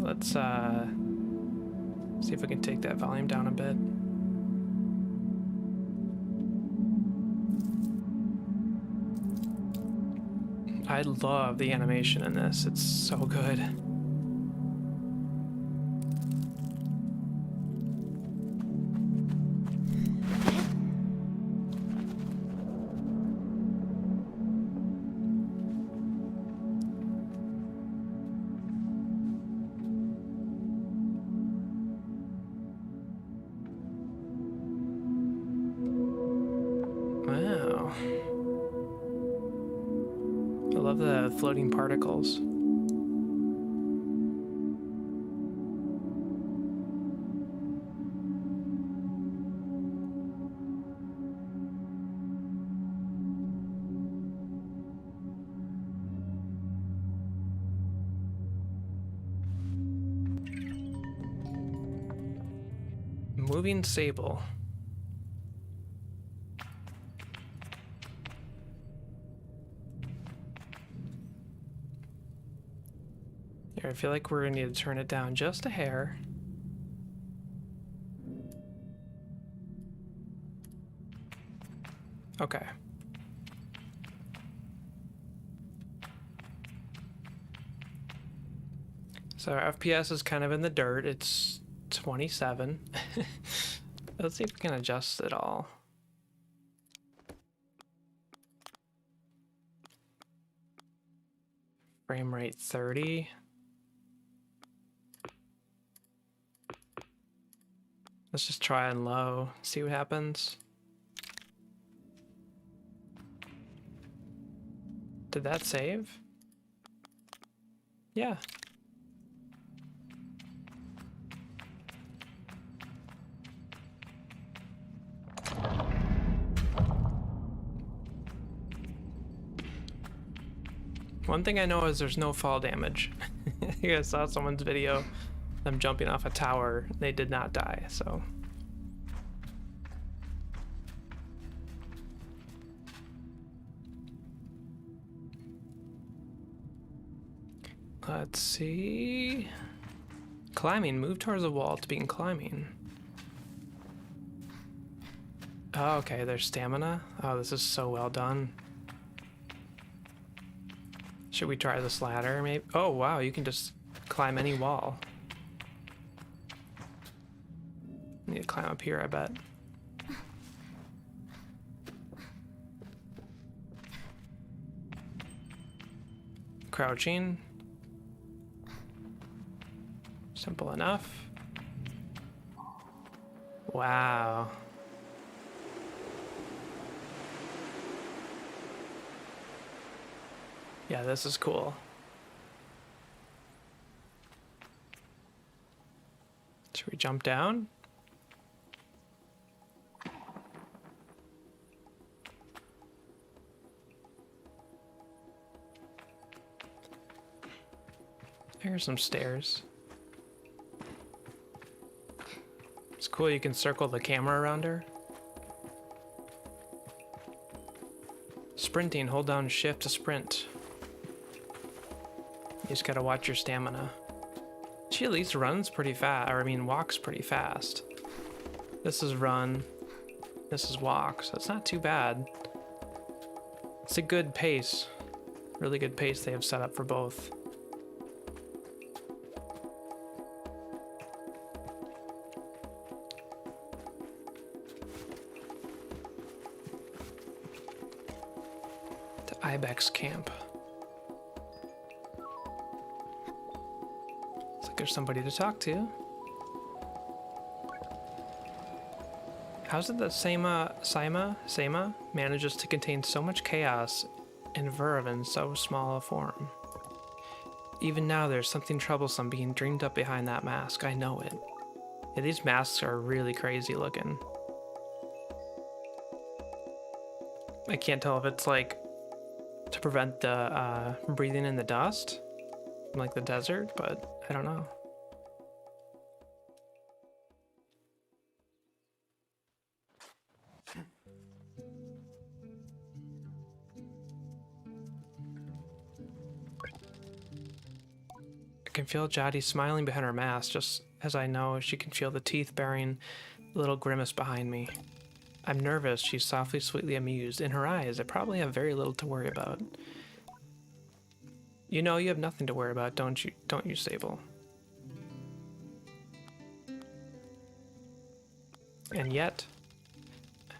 let's see if we can take that volume down a bit. I love the animation in this. It's so good. Wow. I love the floating particles. Moving Sable. Here, I feel like we're gonna need to turn it down just a hair. Okay. So our FPS is kind of in the dirt. It's 27. Let's see if we can adjust it all. Frame rate 30. Let's just try on low, see what happens. Did that save? Yeah. One thing I know is there's no fall damage. You guys saw someone's video, them jumping off a tower, they did not die, so. Let's see. Climbing, move towards the wall to begin climbing. Oh, okay, there's stamina. Oh, this is so well done. Should we try this ladder, maybe? Oh, wow, you can just climb any wall. Need to climb up here, I bet. Crouching. Simple enough. Wow. Yeah, this is cool. Should we jump down? Here's some stairs. It's cool you can circle the camera around her. Sprinting, hold down shift to sprint. You just gotta watch your stamina. She at least runs pretty fast, or I mean walks pretty fast. This is run, this is walk, so it's not too bad. It's a good pace, really good pace they have set up for both. The Ibex camp. There's somebody to talk to. How's it that Sama manages to contain so much chaos and verve in so small a form? Even now there's something troublesome being dreamed up behind that mask, I know it. Yeah, these masks are really crazy looking. I can't tell if it's like to prevent the breathing in the dust, like the desert, but I don't know. feel Jadi smiling behind her mask, just as I know she can feel the teeth bearing a little grimace behind me. I'm nervous, she's softly, sweetly amused. In her eyes, I probably have very little to worry about. You know you have nothing to worry about, don't you, Sable? And yet,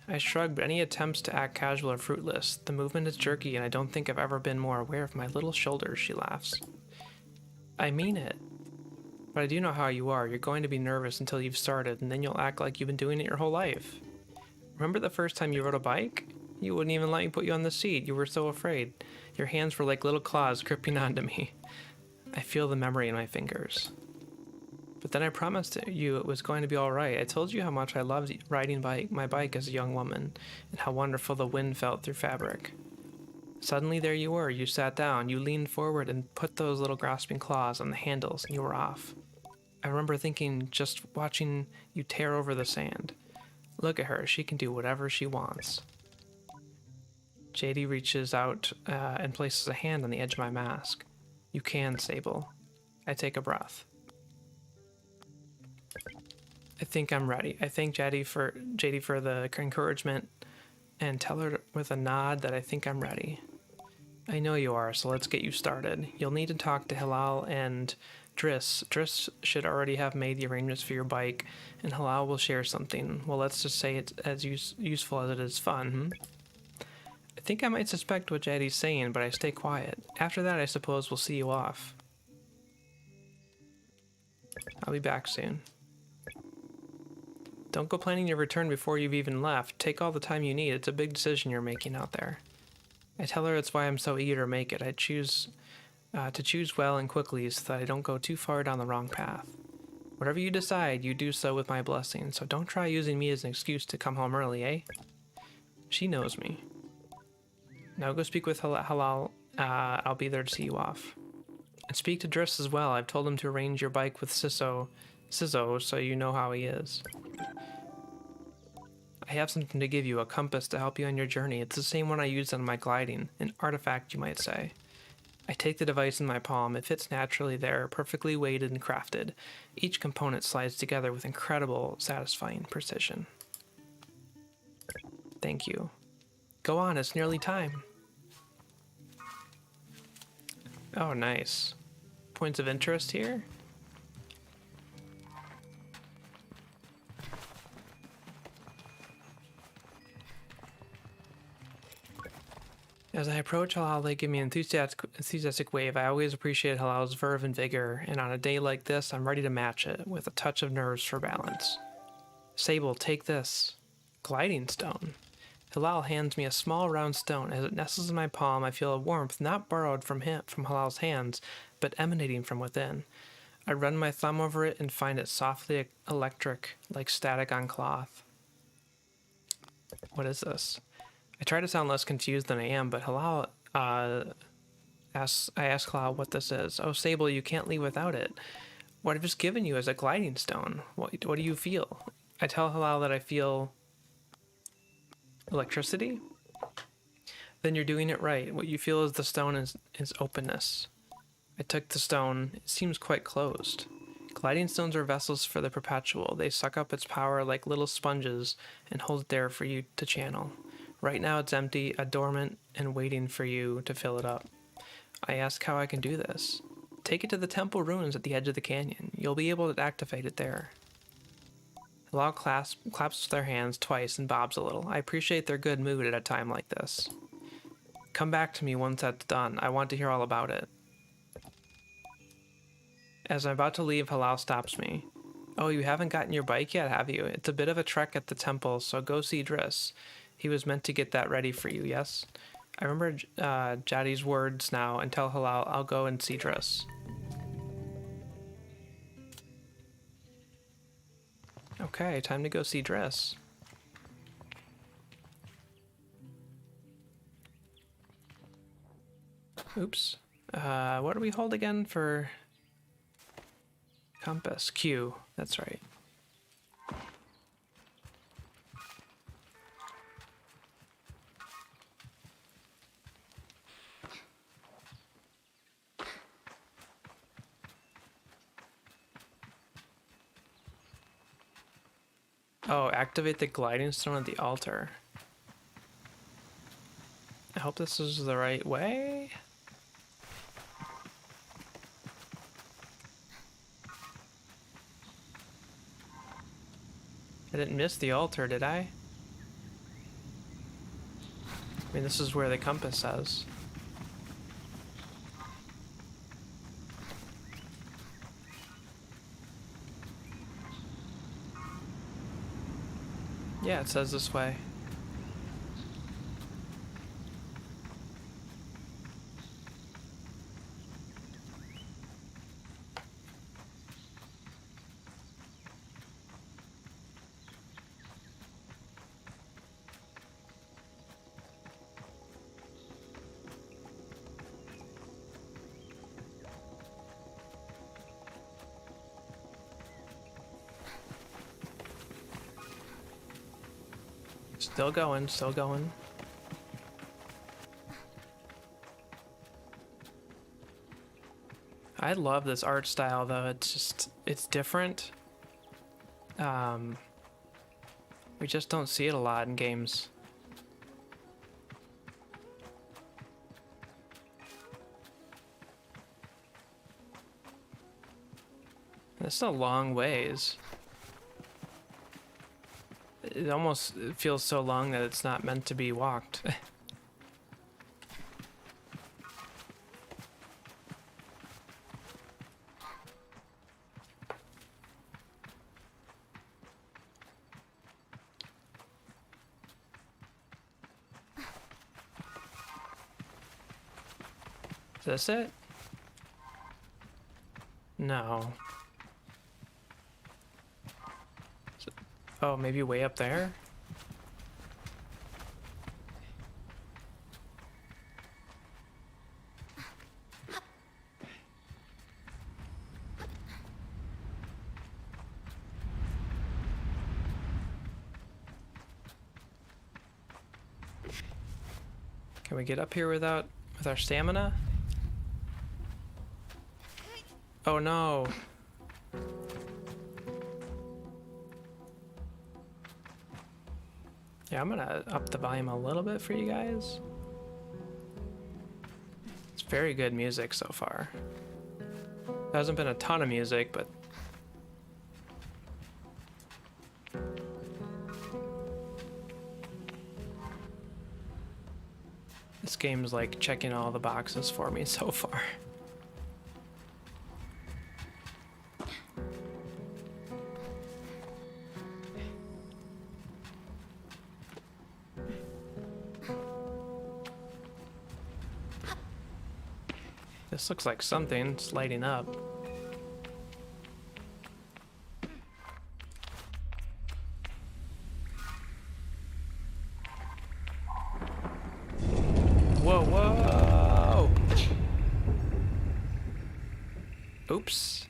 I shrug, but any attempts to act casual are fruitless. The movement is jerky, and I don't think I've ever been more aware of my little shoulders, she laughs. I mean it. But I do know how you are. You're going to be nervous until you've started, and then you'll act like you've been doing it your whole life. Remember the first time you rode a bike? You wouldn't even let me put you on the seat. You were so afraid. Your hands were like little claws gripping onto me. I feel the memory in my fingers. But then I promised you it was going to be all right. I told you how much I loved riding my bike as a young woman, and how wonderful the wind felt through fabric. Suddenly there you were. You sat down, you leaned forward and put those little grasping claws on the handles, and you were off. I remember thinking, just watching you tear over the sand. Look at her, she can do whatever she wants. JD reaches out and places a hand on the edge of my mask. You can, Sable. I take a breath. I think I'm ready. I thank JD for the encouragement and tell her with a nod that I think I'm ready. I know you are, so let's get you started. You'll need to talk to Hilal and Driss. Driss should already have made the arrangements for your bike, and Hilal will share something. Well, let's just say it's as useful as it is fun, I think I might suspect what JD's saying, but I stay quiet. After that, I suppose we'll see you off. I'll be back soon. Don't go planning your return before you've even left. Take all the time you need. It's a big decision you're making out there. I tell her it's why I'm so eager to make it. I choose to choose well and quickly so that I don't go too far down the wrong path. Whatever you decide, you do so with my blessing, so don't try using me as an excuse to come home early, eh? She knows me. Now go speak with Halal. I'll be there to see you off. And speak to Driss as well. I've told him to arrange your bike with Sizzo, so you know how he is. I have something to give you, a compass to help you on your journey. It's the same one I used on my gliding, an artifact, you might say. I take the device in my palm. It fits naturally there, perfectly weighted and crafted. Each component slides together with incredible, satisfying precision. Thank you. Go on, it's nearly time. Oh, nice. Points of interest here? As I approach Halal, they give me an enthusiastic wave. I always appreciate Halal's verve and vigor, and on a day like this, I'm ready to match it with a touch of nerves for balance. Sable, take this. Gliding stone. Halal hands me a small round stone. As it nestles in my palm, I feel a warmth not borrowed from Halal's hands, but emanating from within. I run my thumb over it and find it softly electric, like static on cloth. What is this? I try to sound less confused than I am, but Halal I ask Halal what this is. Oh, Sable, you can't leave without it. What I've just given you is a gliding stone. What do you feel? I tell Halal that I feel electricity. Then you're doing it right. What you feel is the stone is openness. I took the stone. It seems quite closed. Gliding stones are vessels for the perpetual. They suck up its power like little sponges and hold it there for you to channel. Right now it's empty, dormant, and waiting for you to fill it up. I ask how I can do this. Take it to the temple ruins at the edge of the canyon. You'll be able to activate it there. Halal claps their hands twice and bobs a little. I appreciate their good mood at a time like this. Come back to me once that's done. I want to hear all about it. As I'm about to leave, Halal stops me. Oh, you haven't gotten your bike yet, have you? It's a bit of a trek at the temple, so go see Driss. He was meant to get that ready for you, yes? I remember Jadi's words now and tell Halal I'll go and see Driss. Okay, time to go see Driss. Oops. What do we hold again for compass? Q, that's right. Oh, activate the gliding stone at the altar. I hope this is the right way. I didn't miss the altar, did I? I mean, this is where the compass says. Yeah, it says this way. Still going, still going. I love this art style though, it's different. We just don't see it a lot in games. It's a long ways. It almost feels so long that it's not meant to be walked. Is this it? No. Oh, maybe way up there? Can we get up here with our stamina? Oh no. Yeah, I'm gonna up the volume a little bit for you guys. It's very good music so far. There hasn't been a ton of music, but this game's like checking all the boxes for me so far. This looks like something's lighting up. Whoa, whoa! Oops.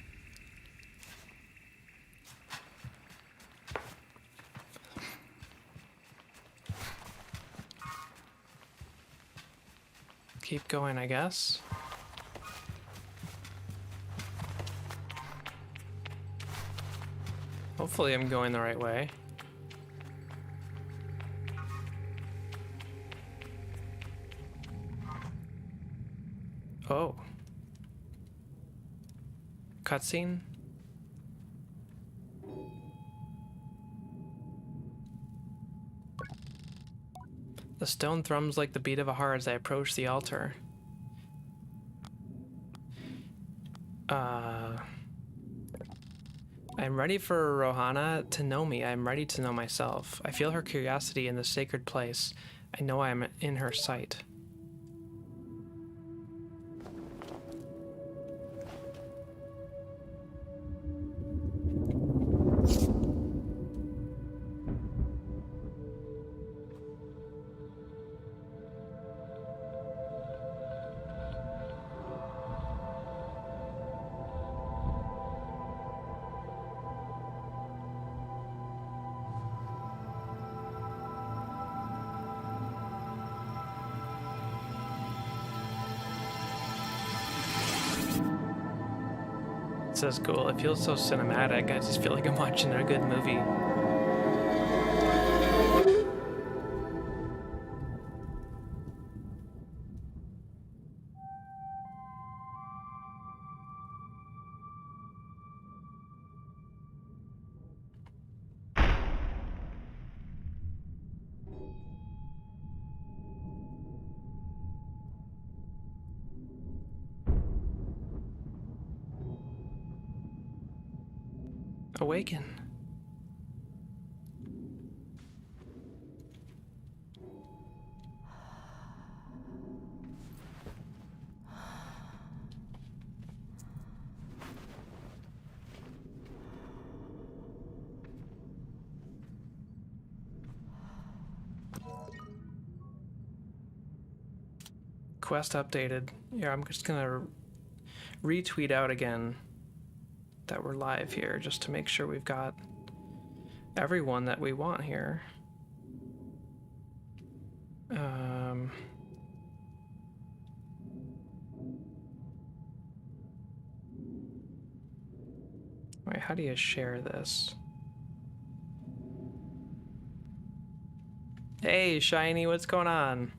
Keep going, I guess. Hopefully I'm going the right way. Oh. Cutscene? The stone thrums like the beat of a heart as I approach the altar. I'm ready for Rohana to know me. I'm ready to know myself. I feel her curiosity in this sacred place. I know I am in her sight. This is cool. It feels so cinematic. I just feel like I'm watching a good movie. Awaken. Quest updated. Yeah, I'm just gonna retweet out again that we're live here just to make sure we've got everyone that we want here. Wait, how do you share this? Hey, Shiny, what's going on?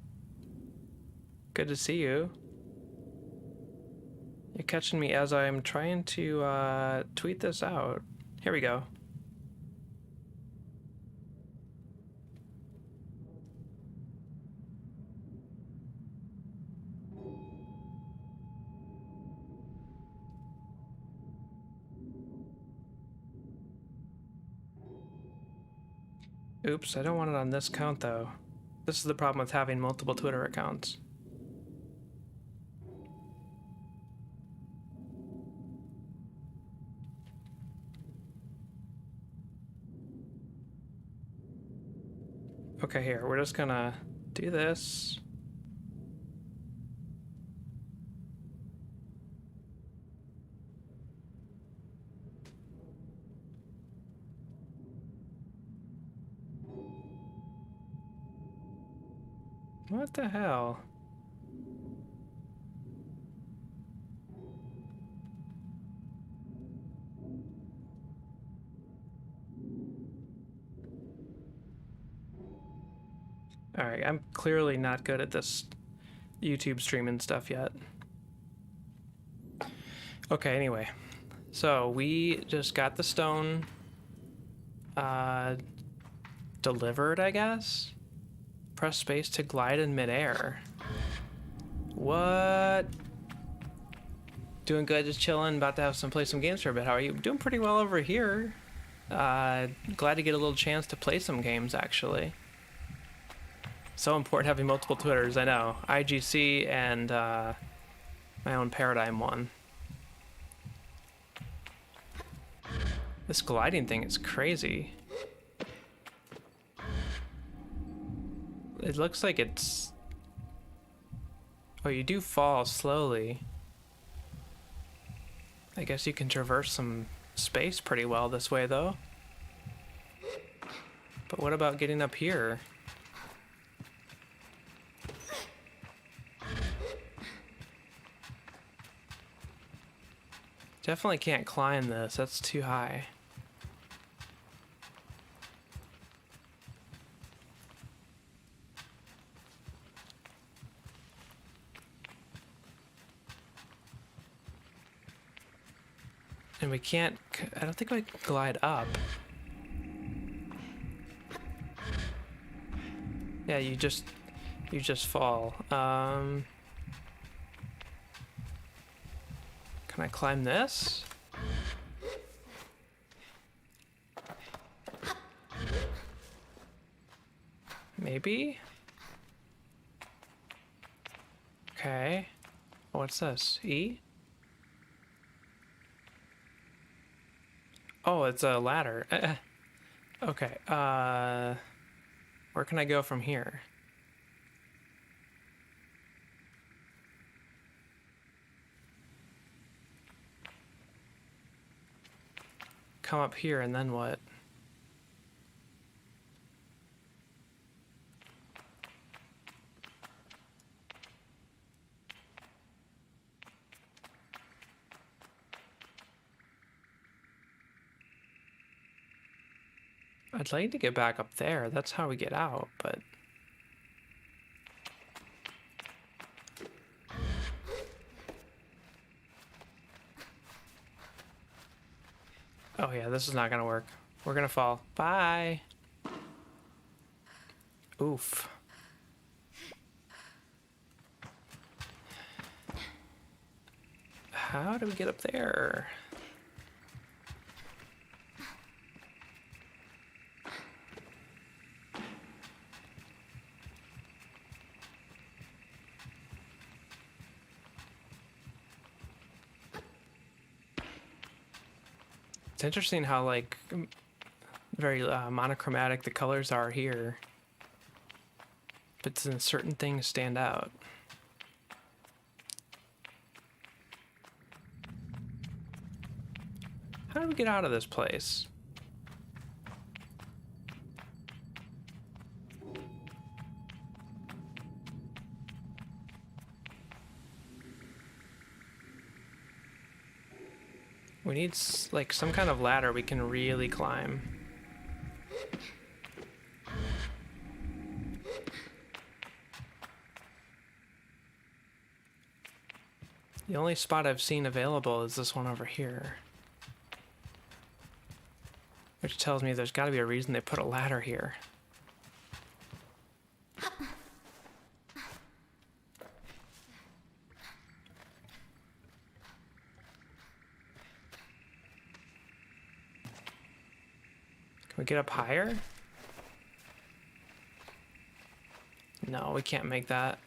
Good to see you. You're catching me as I'm trying to tweet this out. Here we go. Oops, I don't want it on this count though. This is the problem with having multiple Twitter accounts. Okay, here, we're just gonna do this. What the hell? Alright, I'm clearly not good at this YouTube streaming stuff yet. Okay, anyway. So, we just got the stone delivered, I guess? Press space to glide in midair. What? Doing good, just chilling, about to play some games for a bit. How are you? Doing pretty well over here. Glad to get a little chance to play some games, actually. So important having multiple Twitters, I know. IGC and my own Paradyme one. This gliding thing is crazy. It looks like it's... Oh, you do fall slowly. I guess you can traverse some space pretty well this way, though. But what about getting up here? Definitely can't climb this, that's too high. And we can't, I don't think we can glide up. Yeah, you just fall. Can I climb this? Maybe? Okay. What's this? E? Oh, it's a ladder. Okay, where can I go from here? Come up here and then what? I'd like to get back up there. That's how we get out, but... Oh yeah, this is not gonna work. We're gonna fall. Bye! Oof. How do we get up there? It's interesting how like very monochromatic the colors are here, but then certain things stand out. How do we get out of this place? We need like some kind of ladder we can really climb. The only spot I've seen available is this one over here. Which tells me there's got to be a reason they put a ladder here. Can we get up higher? No, we can't make that.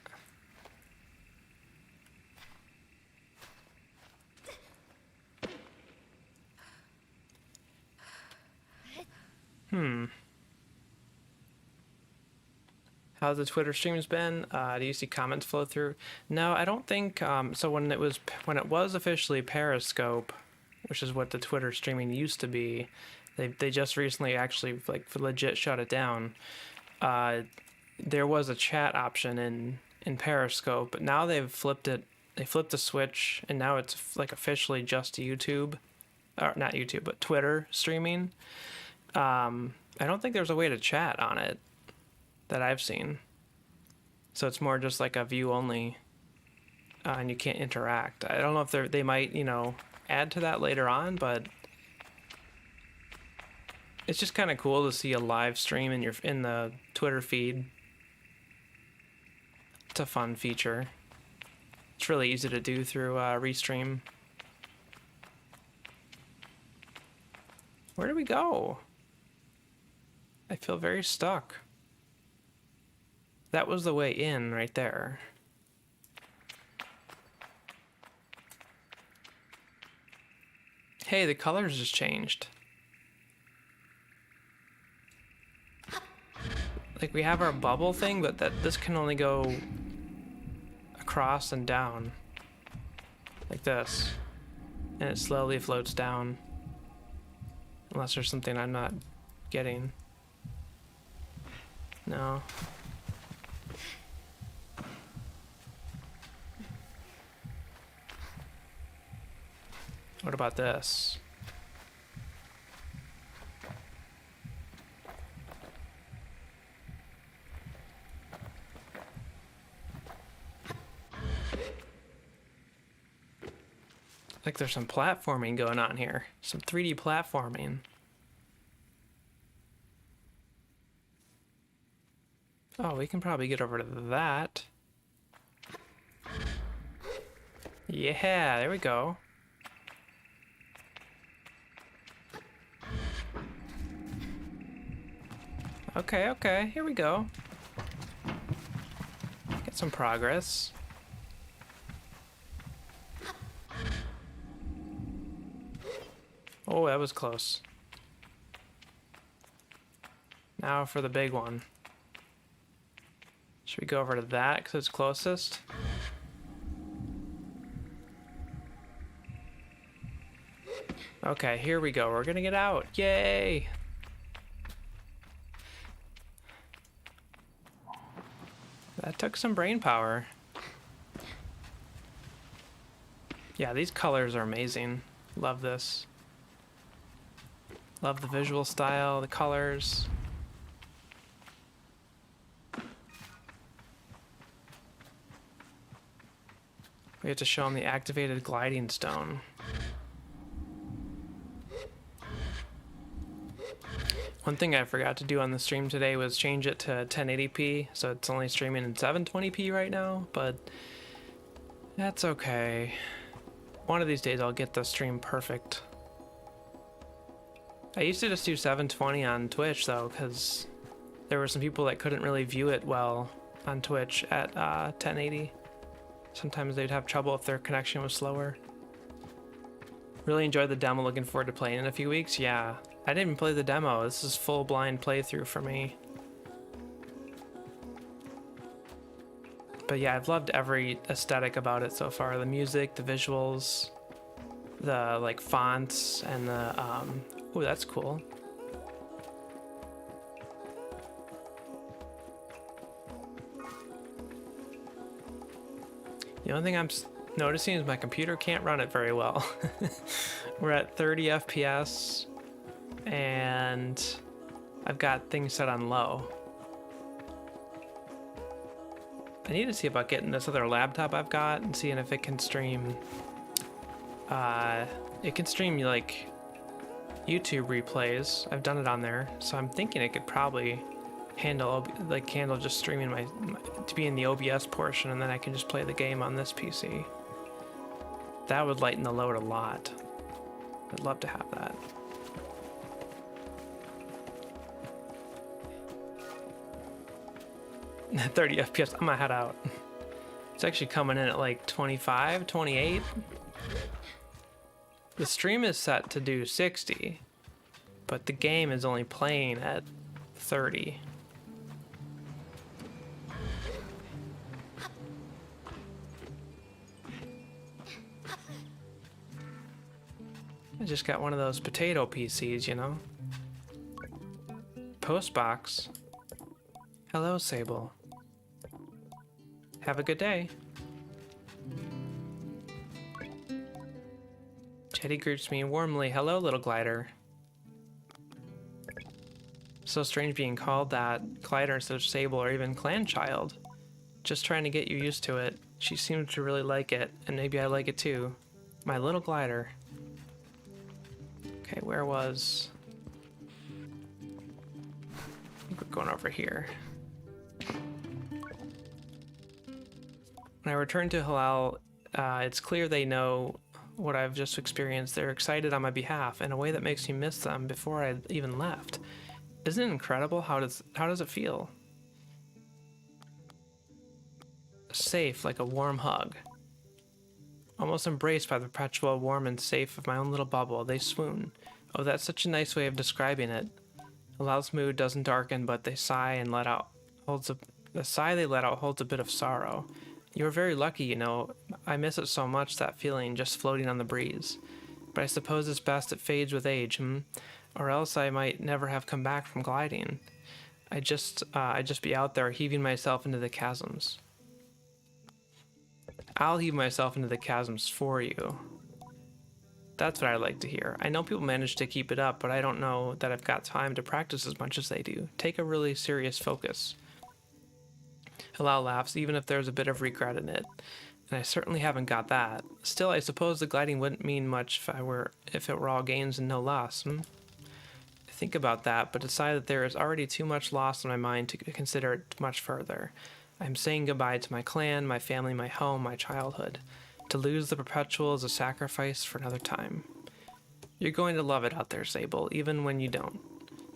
How's the Twitter streams been? Do you see comments flow through? No, I don't think so. When it was officially Periscope, which is what the Twitter streaming used to be, they just recently actually like legit shut it down. There was a chat option in Periscope, but now they've flipped it. They flipped the switch, and now it's like officially just YouTube, or not YouTube, but Twitter streaming. I don't think there's a way to chat on it that I've seen. So it's more just like a view only, and you can't interact. I don't know if they might, add to that later on, but it's just kind of cool to see a live stream in the Twitter feed. It's a fun feature. It's really easy to do through Restream. Where do we go? I feel very stuck. That was the way in right there. Hey, the colors just changed. Like we have our bubble thing, but this can only go across and down. Like this. And it slowly floats down. Unless there's something I'm not getting. No. What about this? Like there's some platforming going on here. Some 3D platforming. Oh, we can probably get over to that. Yeah, there we go. Okay, here we go. Get some progress. Oh, that was close. Now for the big one. Should we go over to that because it's closest? Okay, here we go. We're gonna get out. Yay! That took some brain power. Yeah, these colors are amazing. Love this. Love the visual style, the colors. We have to show them the activated gliding stone. One thing I forgot to do on the stream today was change it to 1080p, so it's only streaming in 720p right now, but that's okay. One of these days I'll get the stream perfect. I used to just do 720 on Twitch though, because there were some people that couldn't really view it well on Twitch at 1080. Sometimes they'd have trouble if their connection was slower. Really enjoyed the demo, looking forward to playing in a few weeks. Yeah, I didn't even play the demo. This is full blind playthrough for me. But yeah, I've loved every aesthetic about it so far. The music, the visuals, the like fonts, and the oh, that's cool. The only thing I'm noticing is my computer can't run it very well. We're at 30 FPS and I've got things set on low. I need to see about getting this other laptop I've got and seeing if it can stream. It can stream like YouTube replays. I've done it on there, so I'm thinking it could probably handle just streaming my to be in the OBS portion, and then I can just play the game on this PC. That would lighten the load a lot. I'd love to have that. At 30 FPS, I'm gonna head out. It's actually coming in at like 25, 28. The stream is set to do 60, but the game is only playing at 30. I just got one of those potato PCs, you know? Postbox. Hello, Sable. Have a good day. Jetty greets me warmly. Hello, little glider. So strange being called that. Glider instead of Sable or even clan child. Just trying to get you used to it. She seemed to really like it, and maybe I like it too. My little glider. Okay, where was... I think we're going over here. When I return to Halal, it's clear they know what I've just experienced. They're excited on my behalf in a way that makes me miss them before I even left. Isn't it incredible? How does it feel? Safe, like a warm hug. Almost embraced by the perpetual warm and safe of my own little bubble, they swoon. Oh, that's such a nice way of describing it. Halal's mood doesn't darken, but they sigh and let out the sigh they let out holds a bit of sorrow. You're very lucky, you know. I miss it so much, that feeling, just floating on the breeze. But I suppose it's best it fades with age, Or else I might never have come back from gliding. I'd just be out there heaving myself into the chasms. I'll heave myself into the chasms for you. That's what I like to hear. I know people manage to keep it up, but I don't know that I've got time to practice as much as they do. Take a really serious focus. Halal laughs, even if there's a bit of regret in it. And I certainly haven't got that. Still, I suppose the gliding wouldn't mean much if it were all gains and no loss, I think about that, but decide that there is already too much loss in my mind to consider it much further. I'm saying goodbye to my clan, my family, my home, my childhood. To lose the perpetual is a sacrifice for another time. You're going to love it out there, Sable, even when you don't.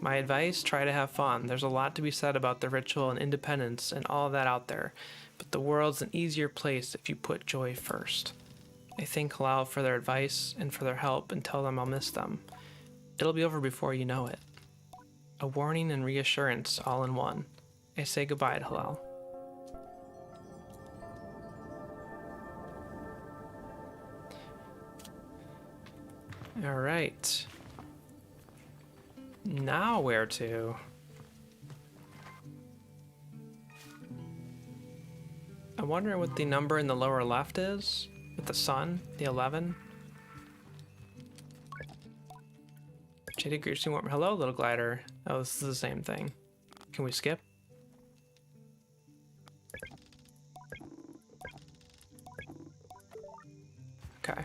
My advice, try to have fun. There's a lot to be said about the ritual and independence and all of that out there, but the world's an easier place if you put joy first. I thank Halal for their advice and for their help and tell them I'll miss them. It'll be over before you know it. A warning and reassurance all in one. I say goodbye to Halal. All right. Now where to? I'm wondering what the number in the lower left is with the sun, the 11. Shaded Greasy Warm. Hello, little glider. Oh, this is the same thing. Can we skip? Okay.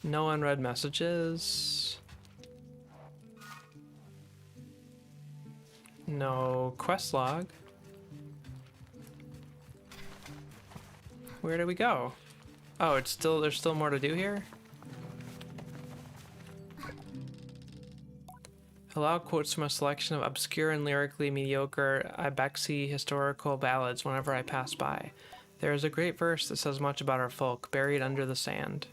No unread messages. No quest log. Where do we go? Oh, there's still more to do here? Allow quotes from a selection of obscure and lyrically mediocre Ibexi historical ballads whenever I pass by. There is a great verse that says much about our folk, buried under the sand.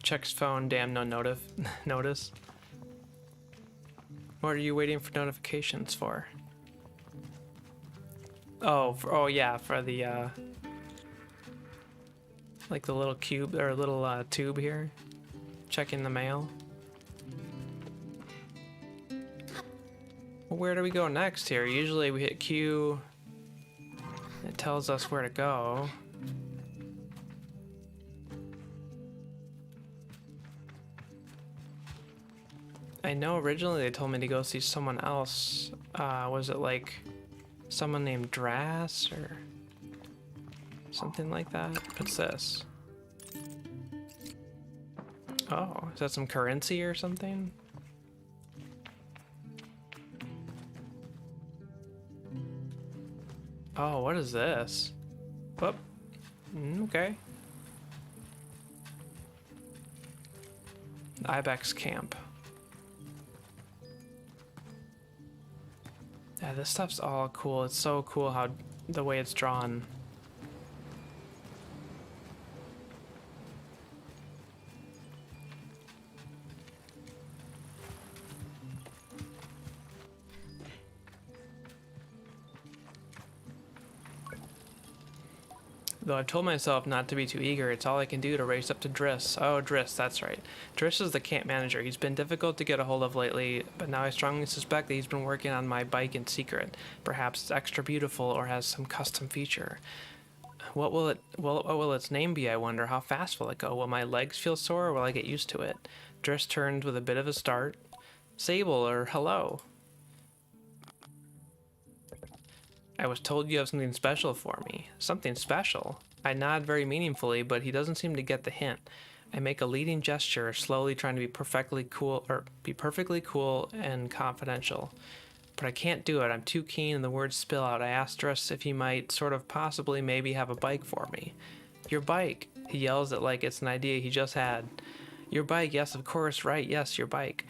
Checks phone, damn, no notice. What are you waiting for notifications for? Oh yeah, for the, like the little cube, or little tube here. Checking the mail. Well, where do we go next here? Usually we hit Q. It tells us where to go. I know originally they told me to go see someone else. Was it like someone named Drass or something like that? What's this? Oh, is that some currency or something? Oh, what is this? Whoop. Okay. Ibex camp. Yeah, this stuff's all cool. It's so cool how the way it's drawn. Though I've told myself not to be too eager, it's all I can do to race up to Driss. Oh, Driss, that's right. Driss is the camp manager. He's been difficult to get a hold of lately, but now I strongly suspect that he's been working on my bike in secret. Perhaps it's extra beautiful or has some custom feature. What will its name be, I wonder? How fast will it go? Will my legs feel sore or will I get used to it? Driss turned with a bit of a start. Sable, or hello. I was told you have something special for me. Something special? I nod very meaningfully, but he doesn't seem to get the hint. I make a leading gesture, slowly trying to be perfectly cool and confidential. But I can't do it. I'm too keen and the words spill out. I asked Driss if he might possibly maybe have a bike for me. Your bike, he yells it like it's an idea he just had. Your bike, yes, of course, right, yes, your bike.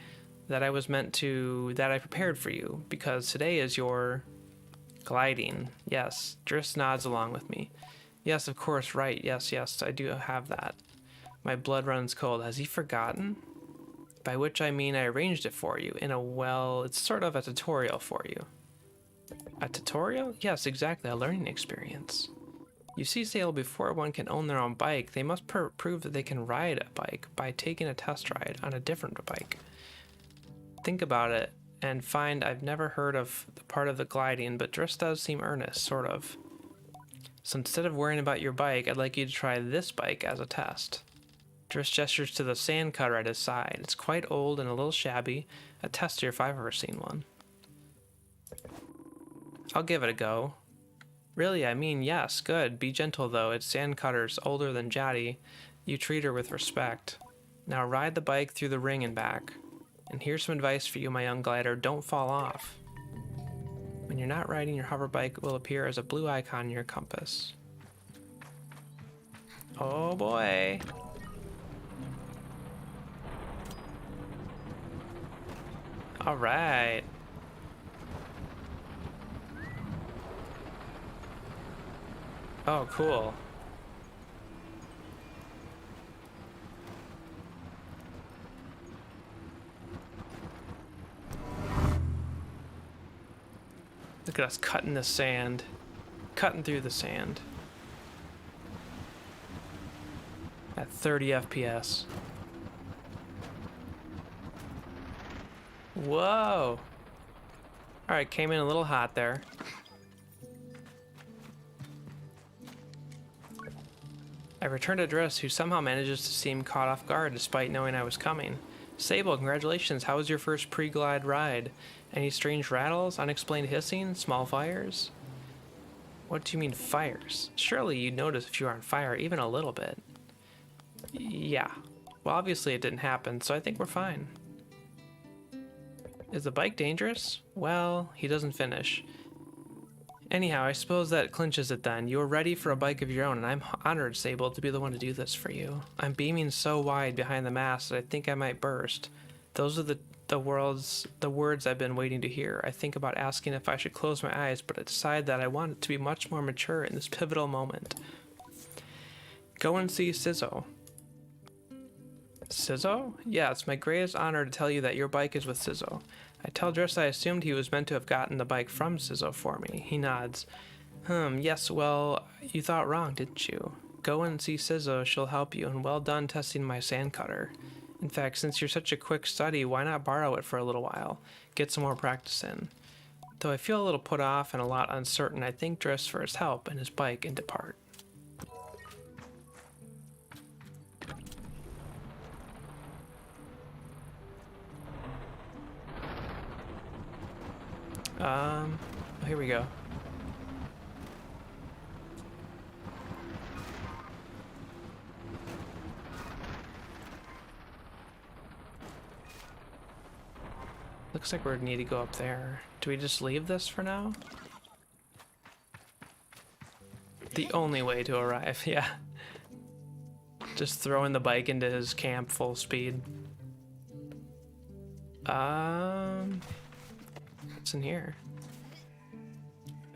That I prepared for you, because today is your... gliding. Yes. Driss nods along with me. Yes, of course, right. Yes, I do have that. My blood runs cold. Has he forgotten? By which I mean I arranged it for you it's sort of a tutorial for you. A tutorial? Yes, exactly. A learning experience. You see, Sable, before one can own their own bike, they must prove that they can ride a bike by taking a test ride on a different bike. Think about it and find I've never heard of the part of the gliding, but Driss does seem earnest, sort of. So instead of worrying about your bike, I'd like you to try this bike as a test. Driss gestures to the sand cutter at his side. It's quite old and a little shabby, a tester if I've ever seen one. I'll give it a go. Really, I mean, yes, good. Be gentle though, it's sand cutter's older than Jaddy. You treat her with respect. Now ride the bike through the ring and back. And here's some advice for you, my young glider. Don't fall off. When you're not riding, your hover bike will appear as a blue icon in your compass. Oh boy. All right. Oh, cool. Look at us cutting the sand. Cutting through the sand. At 30 FPS. Whoa! Alright, came in a little hot there. I returned to Driss, who somehow manages to seem caught off guard despite knowing I was coming. Sable, congratulations. How was your first pre-glide ride? Any strange rattles, unexplained hissing, small fires? What do you mean fires? Surely you'd notice if you were on fire even a little bit. Yeah. Well, obviously it didn't happen, so I think we're fine. Is the bike dangerous? Well, he doesn't finish. Anyhow, I suppose that clinches it then. You're ready for a bike of your own, and I'm honored, Sable, to be the one to do this for you. I'm beaming so wide behind the mask that I think I might burst. Those are the words I've been waiting to hear. I think about asking if I should close my eyes, but I decide that I want it to be much more mature in this pivotal moment. Go and see Sizzo. Sizzo? Yeah, it's my greatest honor to tell you that your bike is with Sizzo. I tell Driss I assumed he was meant to have gotten the bike from Sizzo for me. He nods. Yes, well, you thought wrong, didn't you? Go and see Sizzo, she'll help you, and well done testing my sand cutter. In fact, since you're such a quick study, why not borrow it for a little while? Get some more practice in. Though I feel a little put off and a lot uncertain, I thank Driss for his help and his bike and depart. Here we go. Looks like we need to go up there. Do we just leave this for now? The only way to arrive, yeah. Just throwing the bike into his camp full speed. What's in here?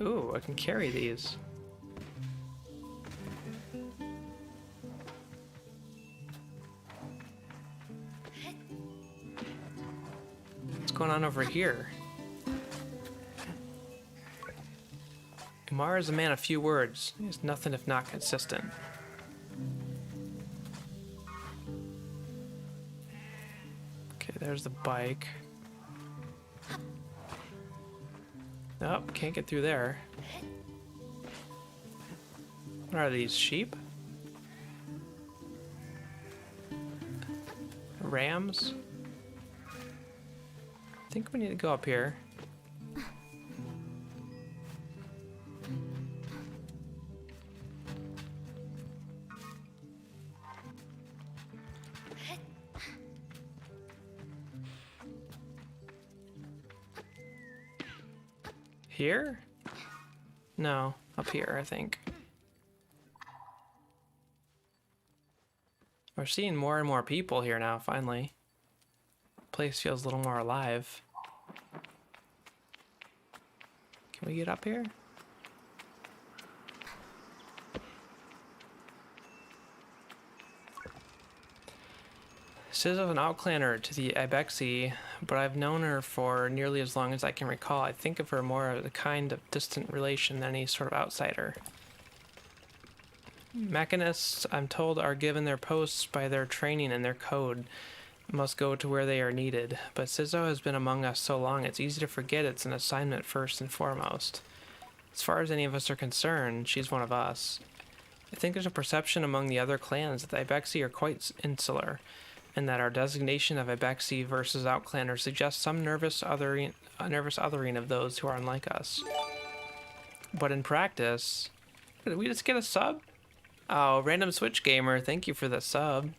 Ooh, I can carry these. What's going on over here? Umar is a man of few words. He's nothing if not consistent. Okay, there's the bike. Nope, can't get through there. What are these, sheep? Rams? I think we need to go up here. Here? No, up here, I think. We're seeing more and more people here now, finally. Place feels a little more alive. Can we get up here? Sizzo's an outclanner to the Ibexi, but I've known her for nearly as long as I can recall. I think of her more as a kind of distant relation than any sort of outsider. Mechanists, I'm told, are given their posts by their training and their code. Must go to where they are needed. But Sizzo has been among us so long, it's easy to forget it's an assignment first and foremost. As far as any of us are concerned, she's one of us. I think there's a perception among the other clans that the Ibexi are quite insular, and that our designation of Ibexi versus Outclanner suggests some nervous othering of those who are unlike us. But in practice... Did we just get a sub? Oh, Random Switch Gamer, thank you for the sub.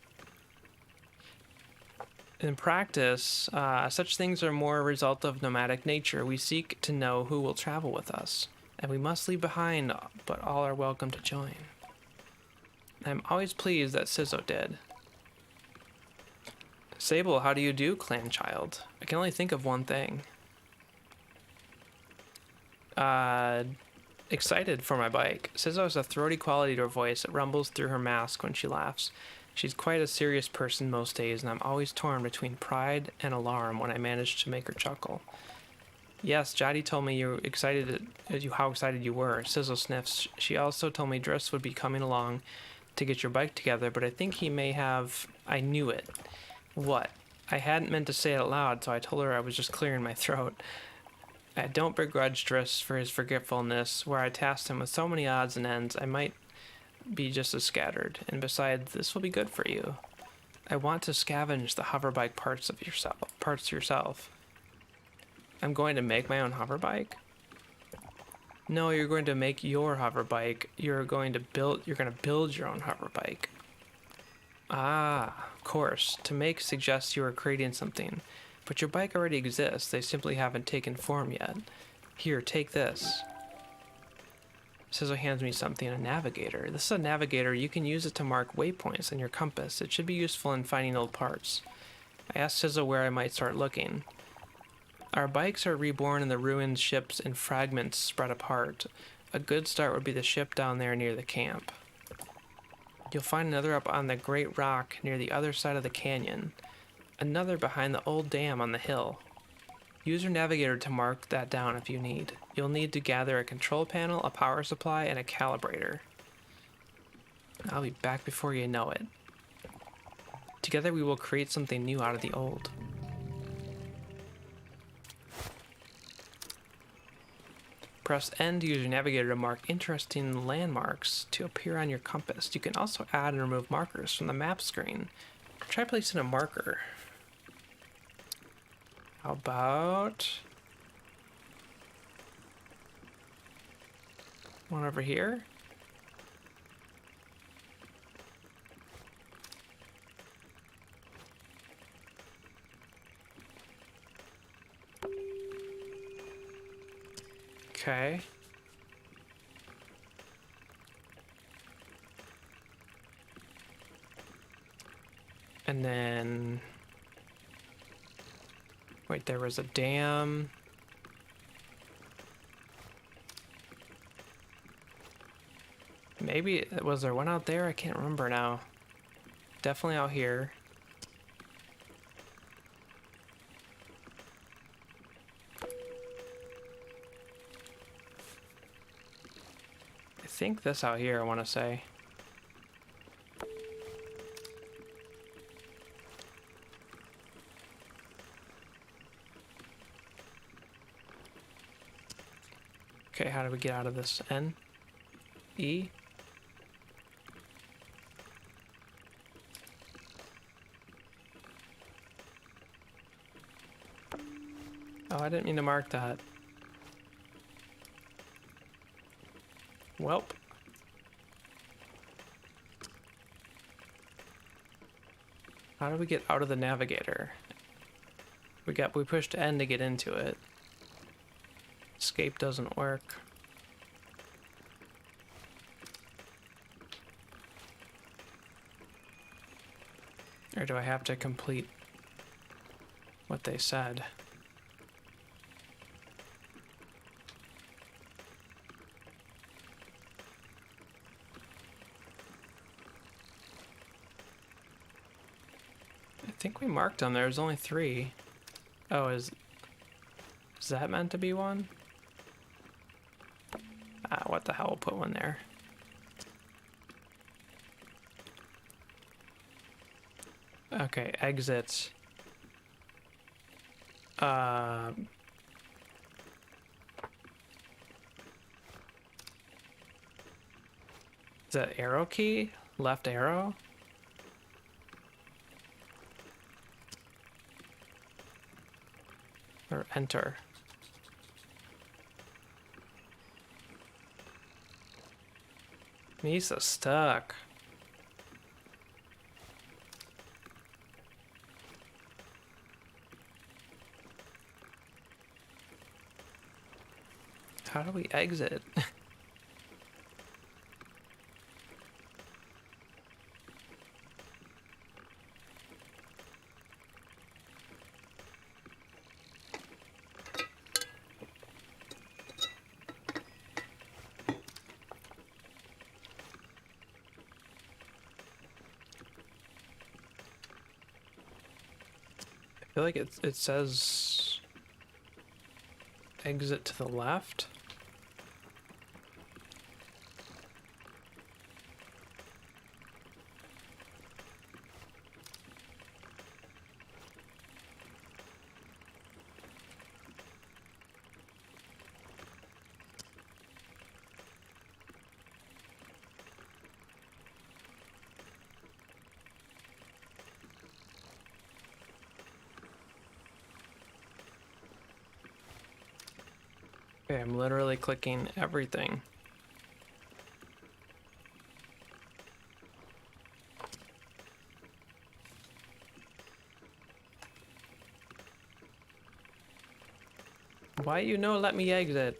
In practice, such things are more a result of nomadic nature. We seek to know who will travel with us, and we must leave behind, but all are welcome to join. I'm always pleased that Sizzo did. Sable, how do you do, clan child? I can only think of one thing. Excited for my bike. Sizzo has a throaty quality to her voice. It rumbles through her mask when she laughs. She's quite a serious person most days, and I'm always torn between pride and alarm when I manage to make her chuckle. Yes, Jody told me how excited you were. Sizzo sniffs. She also told me Driss would be coming along to get your bike together, but I think he may have... I knew it. What? I hadn't meant to say it out loud, so I told her I was just clearing my throat. I don't begrudge Driss for his forgetfulness. Where I tasked him with so many odds and ends, I might be just as scattered. And besides, this will be good for you. I want to scavenge the hoverbike parts yourself. I'm going to make my own hoverbike? No, you're going to make your hoverbike. You're going to build your own hoverbike. Ah, of course. To make suggests you are creating something. But your bike already exists. They simply haven't taken form yet. Here, take this. Sizzle hands me something, a navigator. This is a navigator. You can use it to mark waypoints in your compass. It should be useful in finding old parts. I asked Sizzle where I might start looking. Our bikes are reborn in the ruined ships and fragments spread apart. A good start would be the ship down there near the camp. You'll find another up on the Great Rock near the other side of the canyon. Another behind the old dam on the hill. Use your navigator to mark that down if you need. You'll need to gather a control panel, a power supply, and a calibrator. I'll be back before you know it. Together we will create something new out of the old. Press N to use your navigator to mark interesting landmarks to appear on your compass. You can also add and remove markers from the map screen. Try placing a marker. How about one over here? Okay. And then... Wait, there was a dam. Maybe, was there one out there? I can't remember now. Definitely out here. I think this out here, I want to say. Okay, how do we get out of this? N? E? Oh, I didn't mean to mark that. Welp. How do we get out of the navigator? We pushed N to get into it. Escape doesn't work. Or do I have to complete what they said? I think we marked them. There's only 3. Oh, is that meant to be one? Ah, what the hell, we'll put one there. Okay, exits. Is that arrow key? Left arrow? Or enter? Misa's stuck. How do we exit? I feel like it says exit to the left. Okay, I'm literally clicking everything. Why let me exit?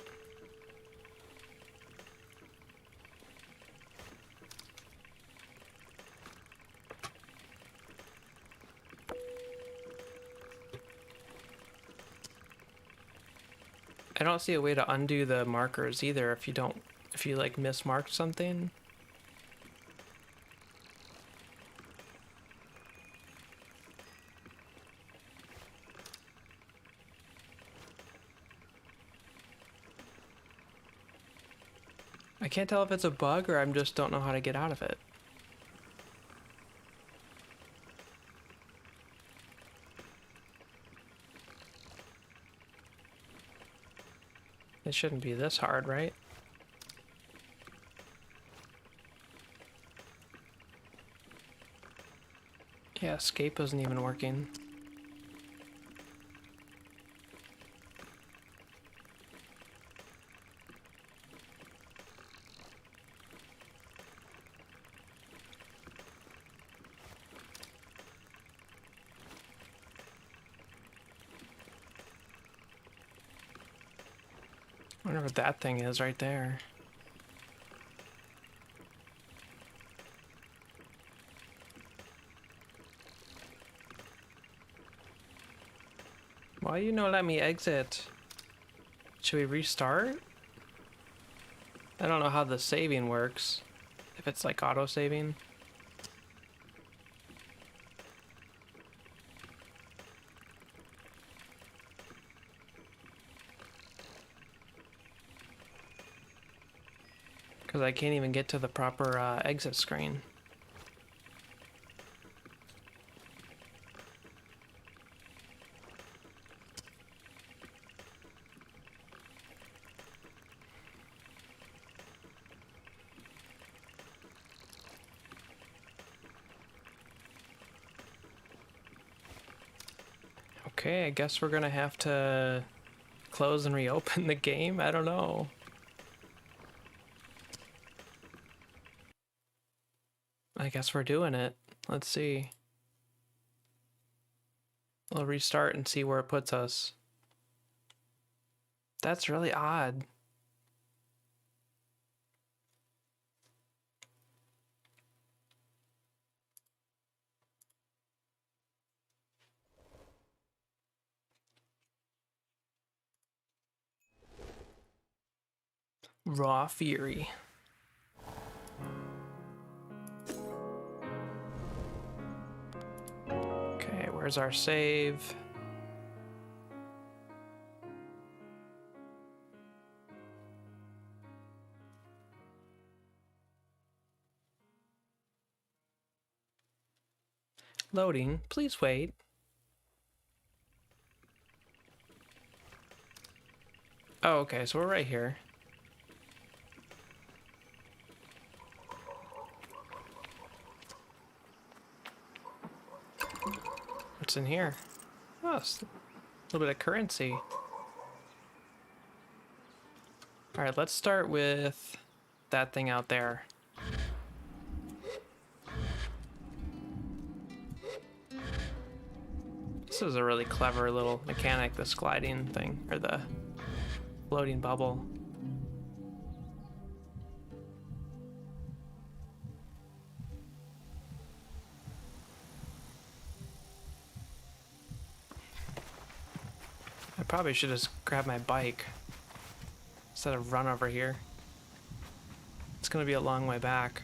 I don't see a way to undo the markers either if you don't, if you like mismarked something. I can't tell if it's a bug or I just don't know how to get out of it. It shouldn't be this hard, right? Yeah, escape isn't even working. I wonder what that thing is right there. Why you no let me exit? Should we restart? I don't know how the saving works. If it's like auto saving. Because I can't even get to the proper exit screen. Okay, I guess we're gonna have to close and reopen the game. I don't know. I guess we're doing it. Let's see. We'll restart and see where it puts us. That's really odd. Raw Fury. Okay, where's our save? Loading. Please wait. Oh, okay, so we're right here. What's in here? Oh, it's a little bit of currency. All right, let's start with that thing out there. This is a really clever little mechanic, this gliding thing, or the floating bubble. I probably should just grab my bike instead of run over here. It's gonna be a long way back.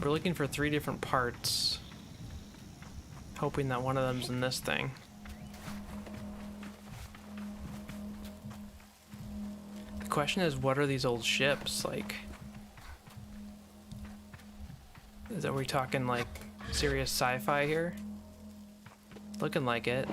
We're looking for 3 different parts, hoping that one of them's in this thing. The question is, what are these old ships like? Are we talking like serious sci-fi here? Looking like it.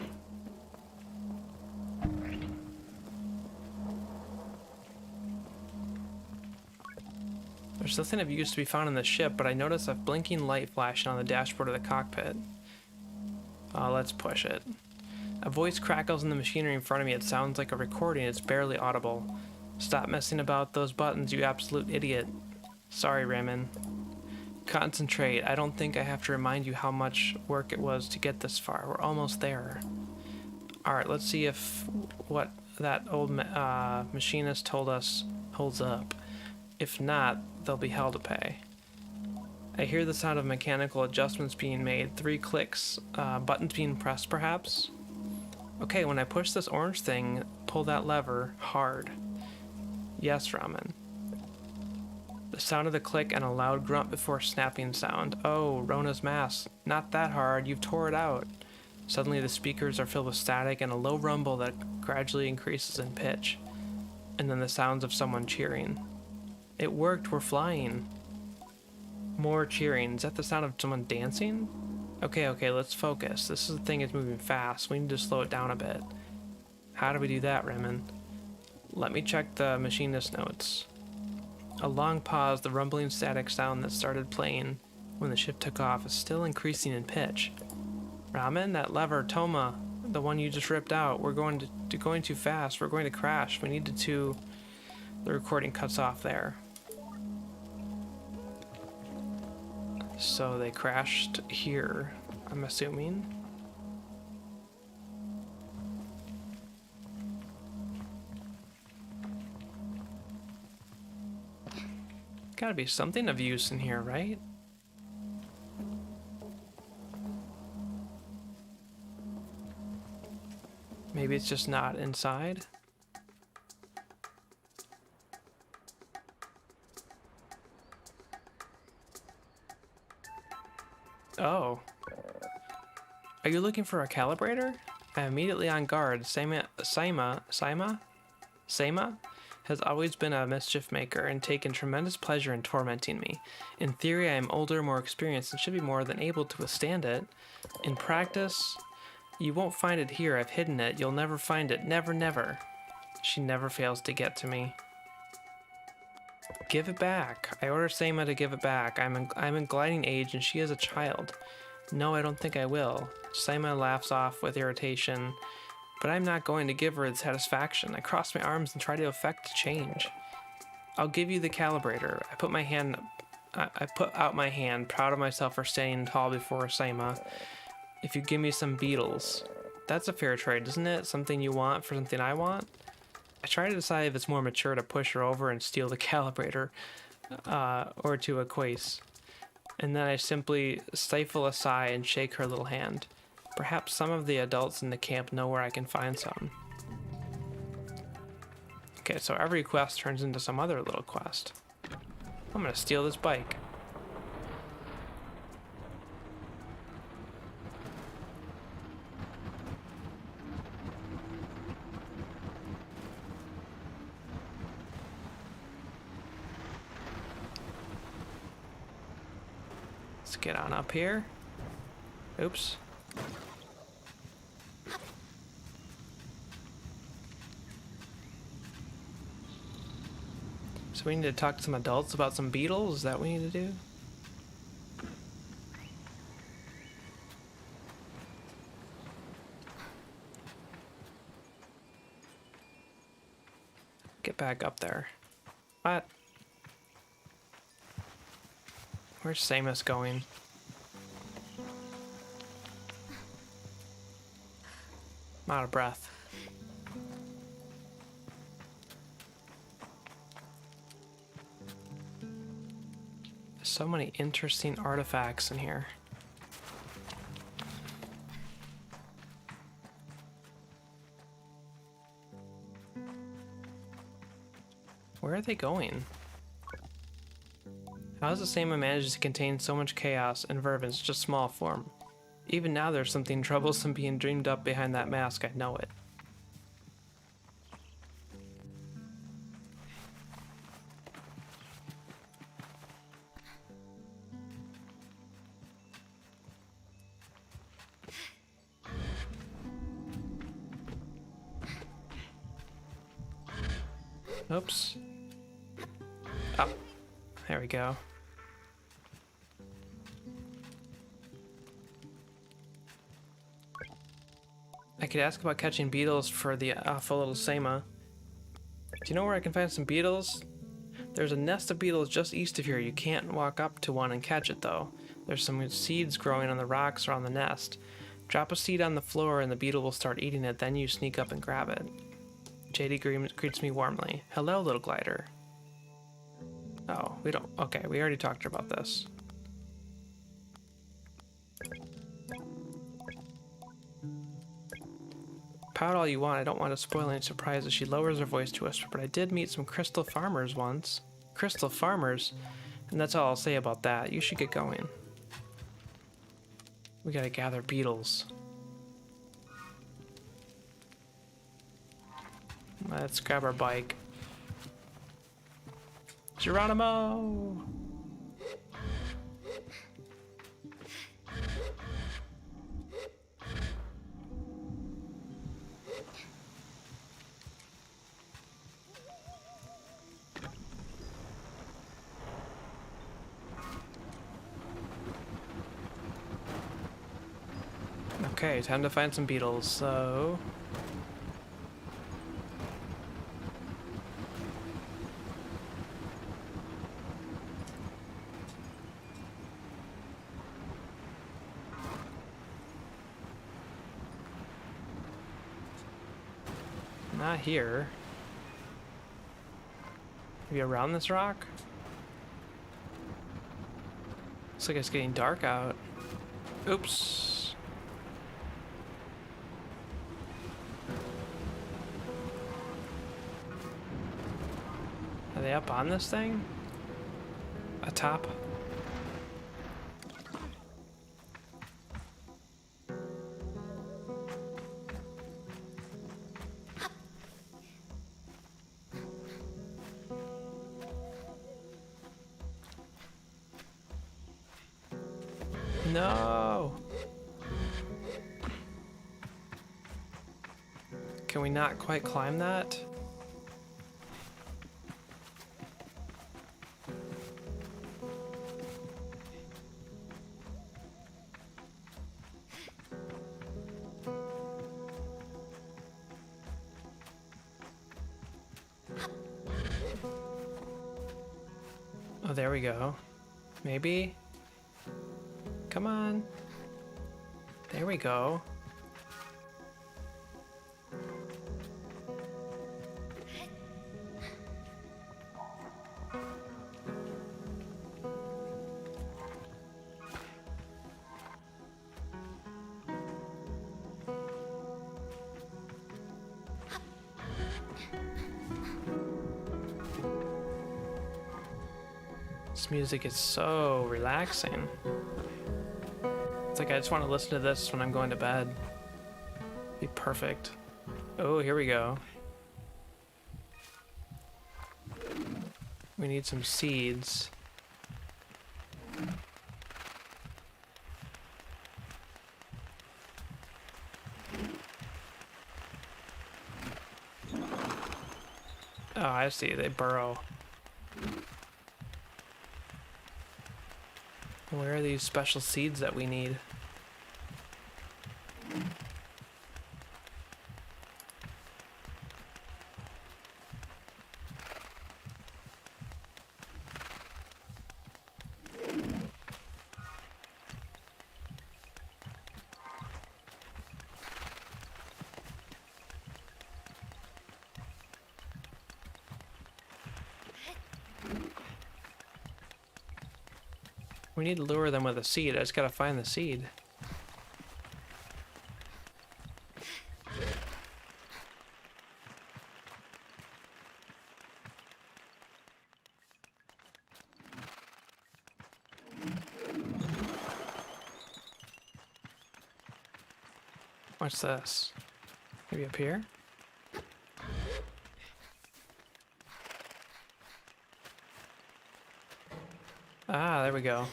There's nothing of use to be found in the ship, but I notice a blinking light flashing on the dashboard of the cockpit. Let's push it. A voice crackles in the machinery in front of me. It sounds like a recording. It's barely audible. Stop messing about those buttons, you absolute idiot. Sorry, Raymond. Concentrate. I don't think I have to remind you how much work it was to get this far. We're almost there. Alright, let's see if what that old machinist told us holds up. If not, they'll be hell to pay. I hear the sound of mechanical adjustments being made. 3 clicks. Buttons being pressed, perhaps? Okay, when I push this orange thing, pull that lever hard. Yes, Ramen. The sound of the click and a loud grunt before snapping sound. Oh, Rona's mask. Not that hard, you've tore it out. Suddenly the speakers are filled with static and a low rumble that gradually increases in pitch. And then the sounds of someone cheering. It worked, we're flying. More cheering. Is that the sound of someone dancing? Okay, let's focus. This is the thing is moving fast. We need to slow it down a bit. How do we do that, Remen? Let me check the machinist notes. A long pause, the rumbling static sound that started playing when the ship took off is still increasing in pitch. Ramen, that lever, Toma, the one you just ripped out, we're going too fast. We're going to crash. We needed to... The recording cuts off there. So they crashed here, I'm assuming. Gotta be something of use in here, right? Maybe it's just not inside? Oh. Are you looking for a calibrator? I am immediately on guard. Seima has always been a mischief maker and taken tremendous pleasure in tormenting me. In theory, I am older, more experienced, and should be more than able to withstand it. In practice, you won't find it here. I've hidden it. You'll never find it. Never, never. She never fails to get to me. Give it back. I order Seima to give it back. I'm in gliding age and she is a child. No, I don't think I will. Seima laughs off with irritation, but I'm not going to give her the satisfaction. I cross my arms and try to effect change. I'll give you the calibrator. I put out my hand, proud of myself for standing tall before Seima. If you give me some beetles. That's a fair trade, isn't it? Something you want for something I want? I try to decide if it's more mature to push her over and steal the calibrator, or to acquiesce. And then I simply stifle a sigh and shake her little hand. Perhaps some of the adults in the camp know where I can find some. Okay, so every quest turns into some other little quest. I'm gonna steal this bike. Let's get on up here. Oops. So we need to talk to some adults about some beetles? Is that what we need to do? Get back up there. What? Where's Samus going? I'm out of breath. So many interesting artifacts in here. Where are they going? How does the Sama manage to contain so much chaos and verve in such a small form? Even now there's something troublesome being dreamed up behind that mask, I know it. Oops. Oh, there we go. I could ask about catching beetles for the awful little Sama. Do you know where I can find some beetles? There's a nest of beetles just east of here. You can't walk up to one and catch it though. There's some seeds growing on the rocks around the nest. Drop a seed on the floor and the beetle will start eating it, then you sneak up and grab it. JD greets me warmly. Hello, little glider. Oh, we don't... Okay, we already talked to her about this. pout all you want. I don't want to spoil any surprises. She lowers her voice to us, but I did meet some crystal farmers once. Crystal farmers? And that's all I'll say about that. You should get going. We gotta gather beetles. Let's grab our bike. Geronimo! Okay, time to find some beetles, so... Not here. Maybe around this rock? Looks like it's getting dark out. Oops. Are they up on this thing? Atop? No! Can we not quite climb that? Oh, there we go. Maybe? Come on. There we go. This music is so relaxing. It's like I just want to listen to this when I'm going to bed. Be perfect. Oh, here we go. We need some seeds. Oh, I see. They burrow. Where are these special seeds that we need? We need to lure them with a seed. I just gotta find the seed. What's this? Maybe up here? Ah, there we go.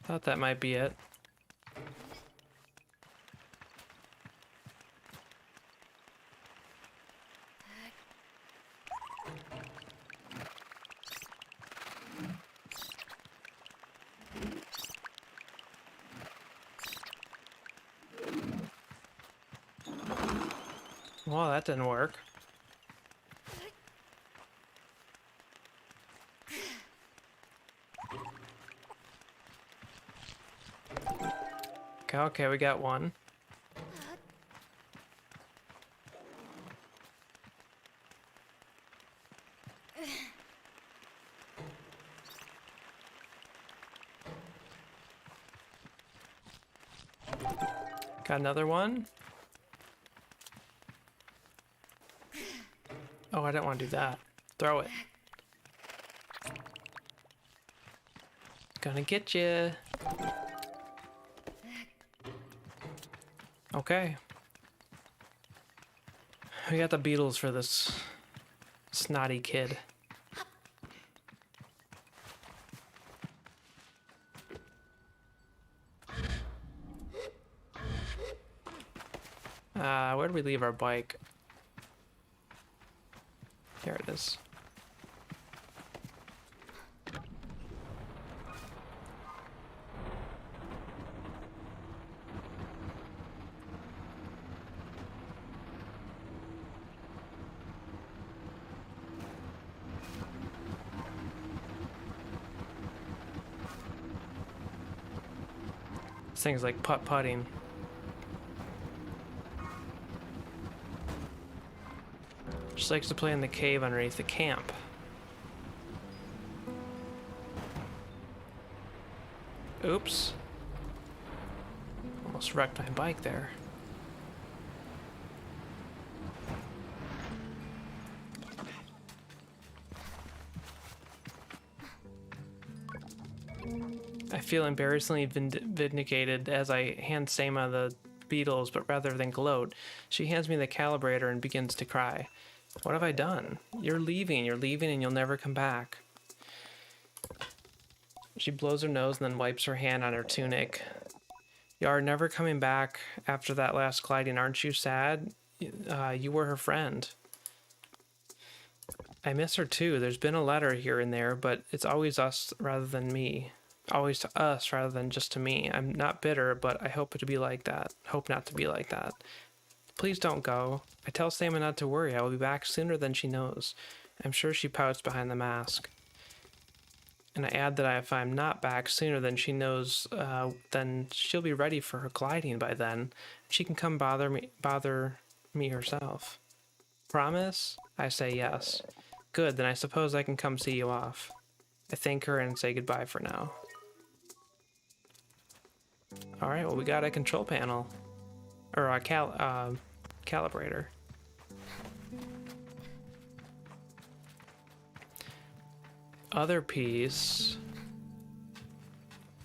Thought that might be it. Well, that didn't work. Okay, we got one. Got another one. Oh, I didn't want to do that. Throw it. Gonna get you. Okay. We got the beetles for this snotty kid. Where did we leave our bike? Here it is. This thing's like putt-putting. Just likes to play in the cave underneath the camp. Oops. Almost wrecked my bike there. I feel embarrassingly vindicated as I hand Sama the beetles, but rather than gloat, she hands me the calibrator and begins to cry. What have I done? You're leaving, and you'll never come back. She blows her nose and then wipes her hand on her tunic. You are never coming back after that last gliding, aren't you sad? You were her friend. I miss her too. There's been a letter here and there, but it's always us rather than me. Always to us rather than just to me. I'm not bitter, but I hope to be like that. Hope not to be like that. Please don't go. I tell Sama not to worry. I will be back sooner than she knows. I'm sure she pouts behind the mask. And I add that if I'm not back sooner than she knows, then she'll be ready for her gliding by then. She can come bother me herself. Promise? I say yes. Good, then I suppose I can come see you off. I thank her and say goodbye for now. Alright, well we got a control panel. Or a calibrator. Other piece.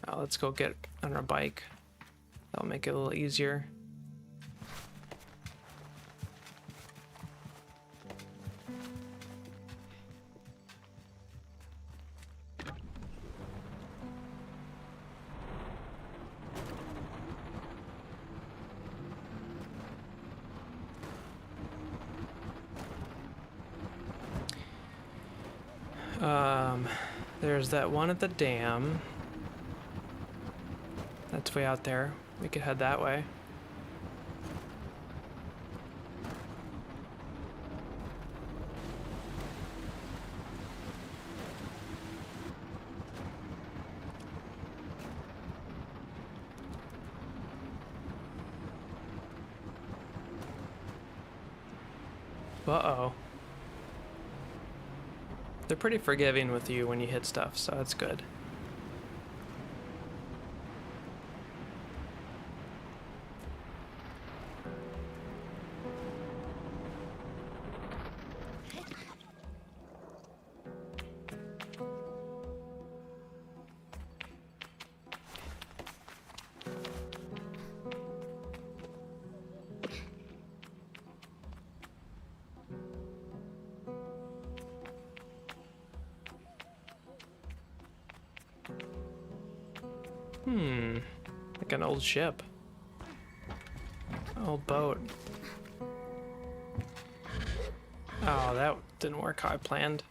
Oh, let's go get on our bike. That'll make it a little easier. There's that one at the dam. That's way out there. We could head that way. Uh-oh. They're pretty forgiving with you when you hit stuff, so that's good. Like an old ship. Old boat. Oh, that didn't work how I planned.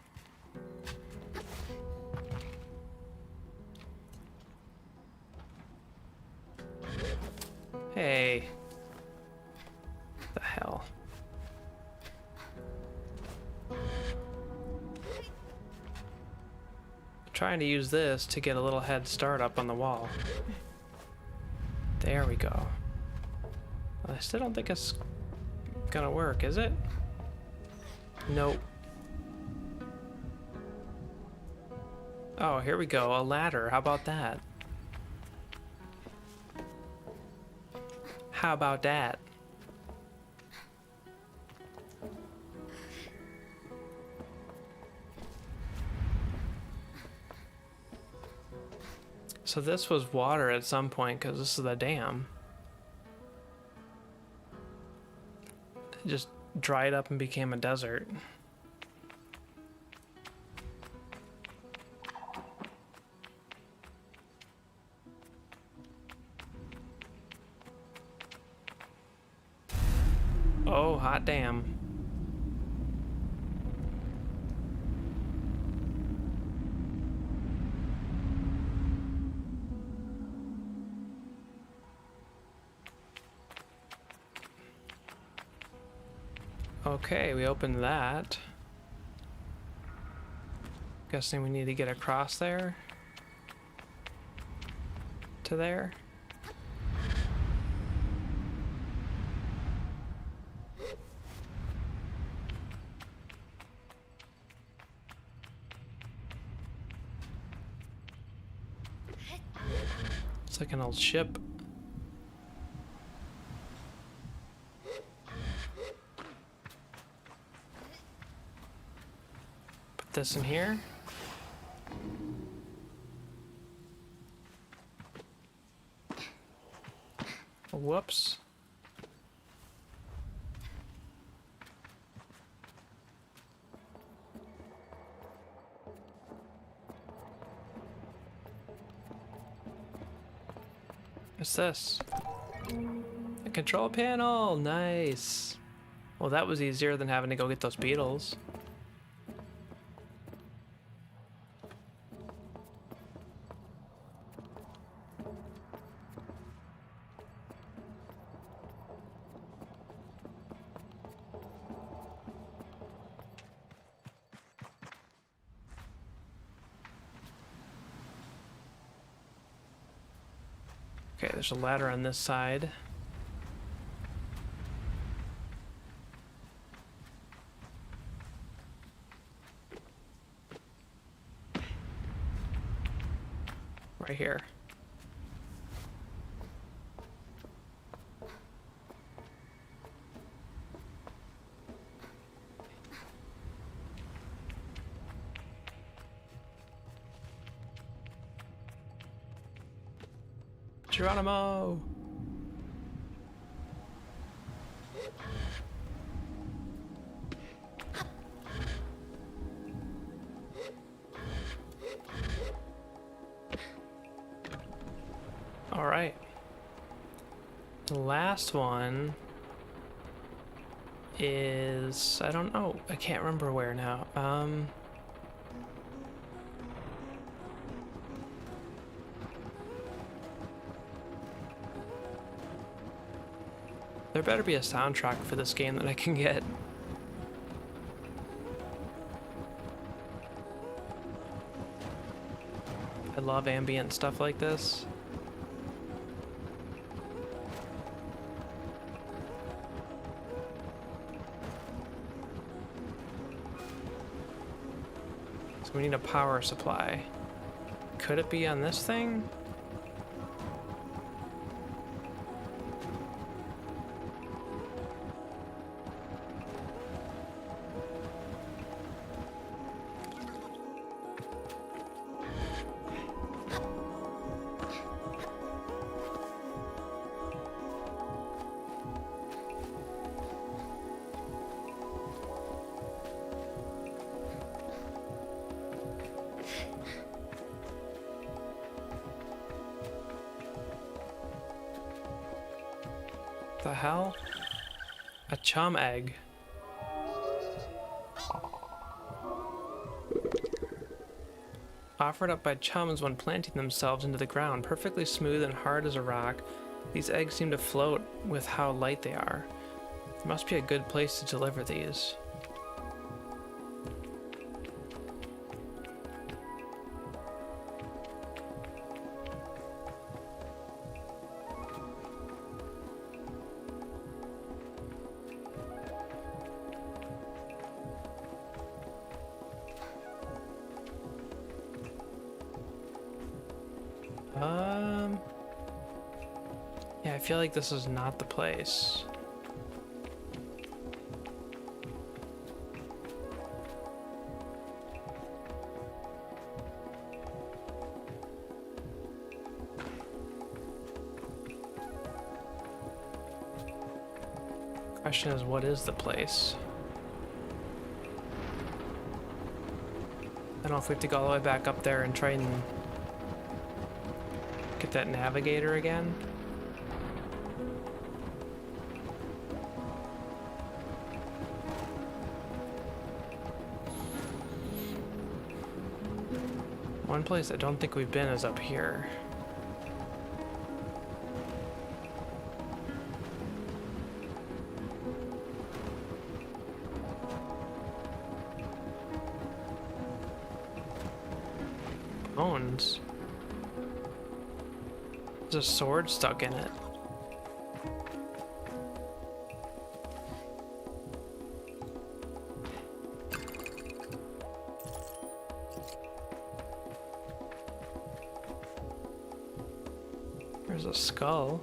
Hey. The hell. Trying to use this to get a little head start up on the wall. There we go. I still don't think it's gonna work, is it? Nope. Oh, here we go. A ladder. How about that? How about that? So this was water at some point because this is the dam. It just dried up and became a desert. Oh, hot damn. Okay, we opened that. Guessing we need to get across there. To there. It's like an old ship. Put this in here. Whoops. What's this? A control panel! Nice! Well, that was easier than having to go get those beetles. Okay, there's a ladder on this side. Right here. Geronimo! All right. The last one is, I don't know. I can't remember where now. There better be a soundtrack for this game that I can get. I love ambient stuff like this. So we need a power supply. Could it be on this thing? The hell? A chum egg. Offered up by chums when planting themselves into the ground, perfectly smooth and hard as a rock, these eggs seem to float with how light they are. There must be a good place to deliver these. Yeah, I feel like this is not the place. Question is, what is the place? I don't know if we have to go all the way back up there and try and get that navigator again. One place I don't think we've been is up here. Bones. There's a sword stuck in it. There's a skull.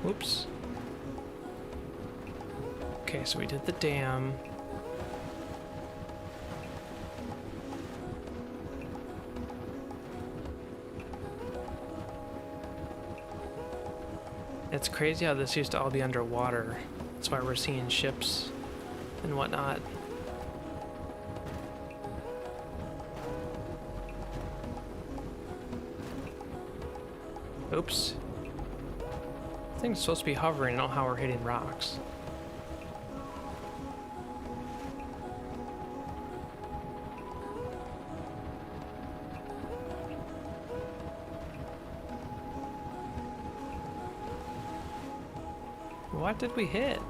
Whoops. Okay, so we did the dam. It's crazy how this used to all be underwater. That's why we're seeing ships and whatnot. Oops. Thing's supposed to be hovering, not how we're hitting rocks. What did we hit?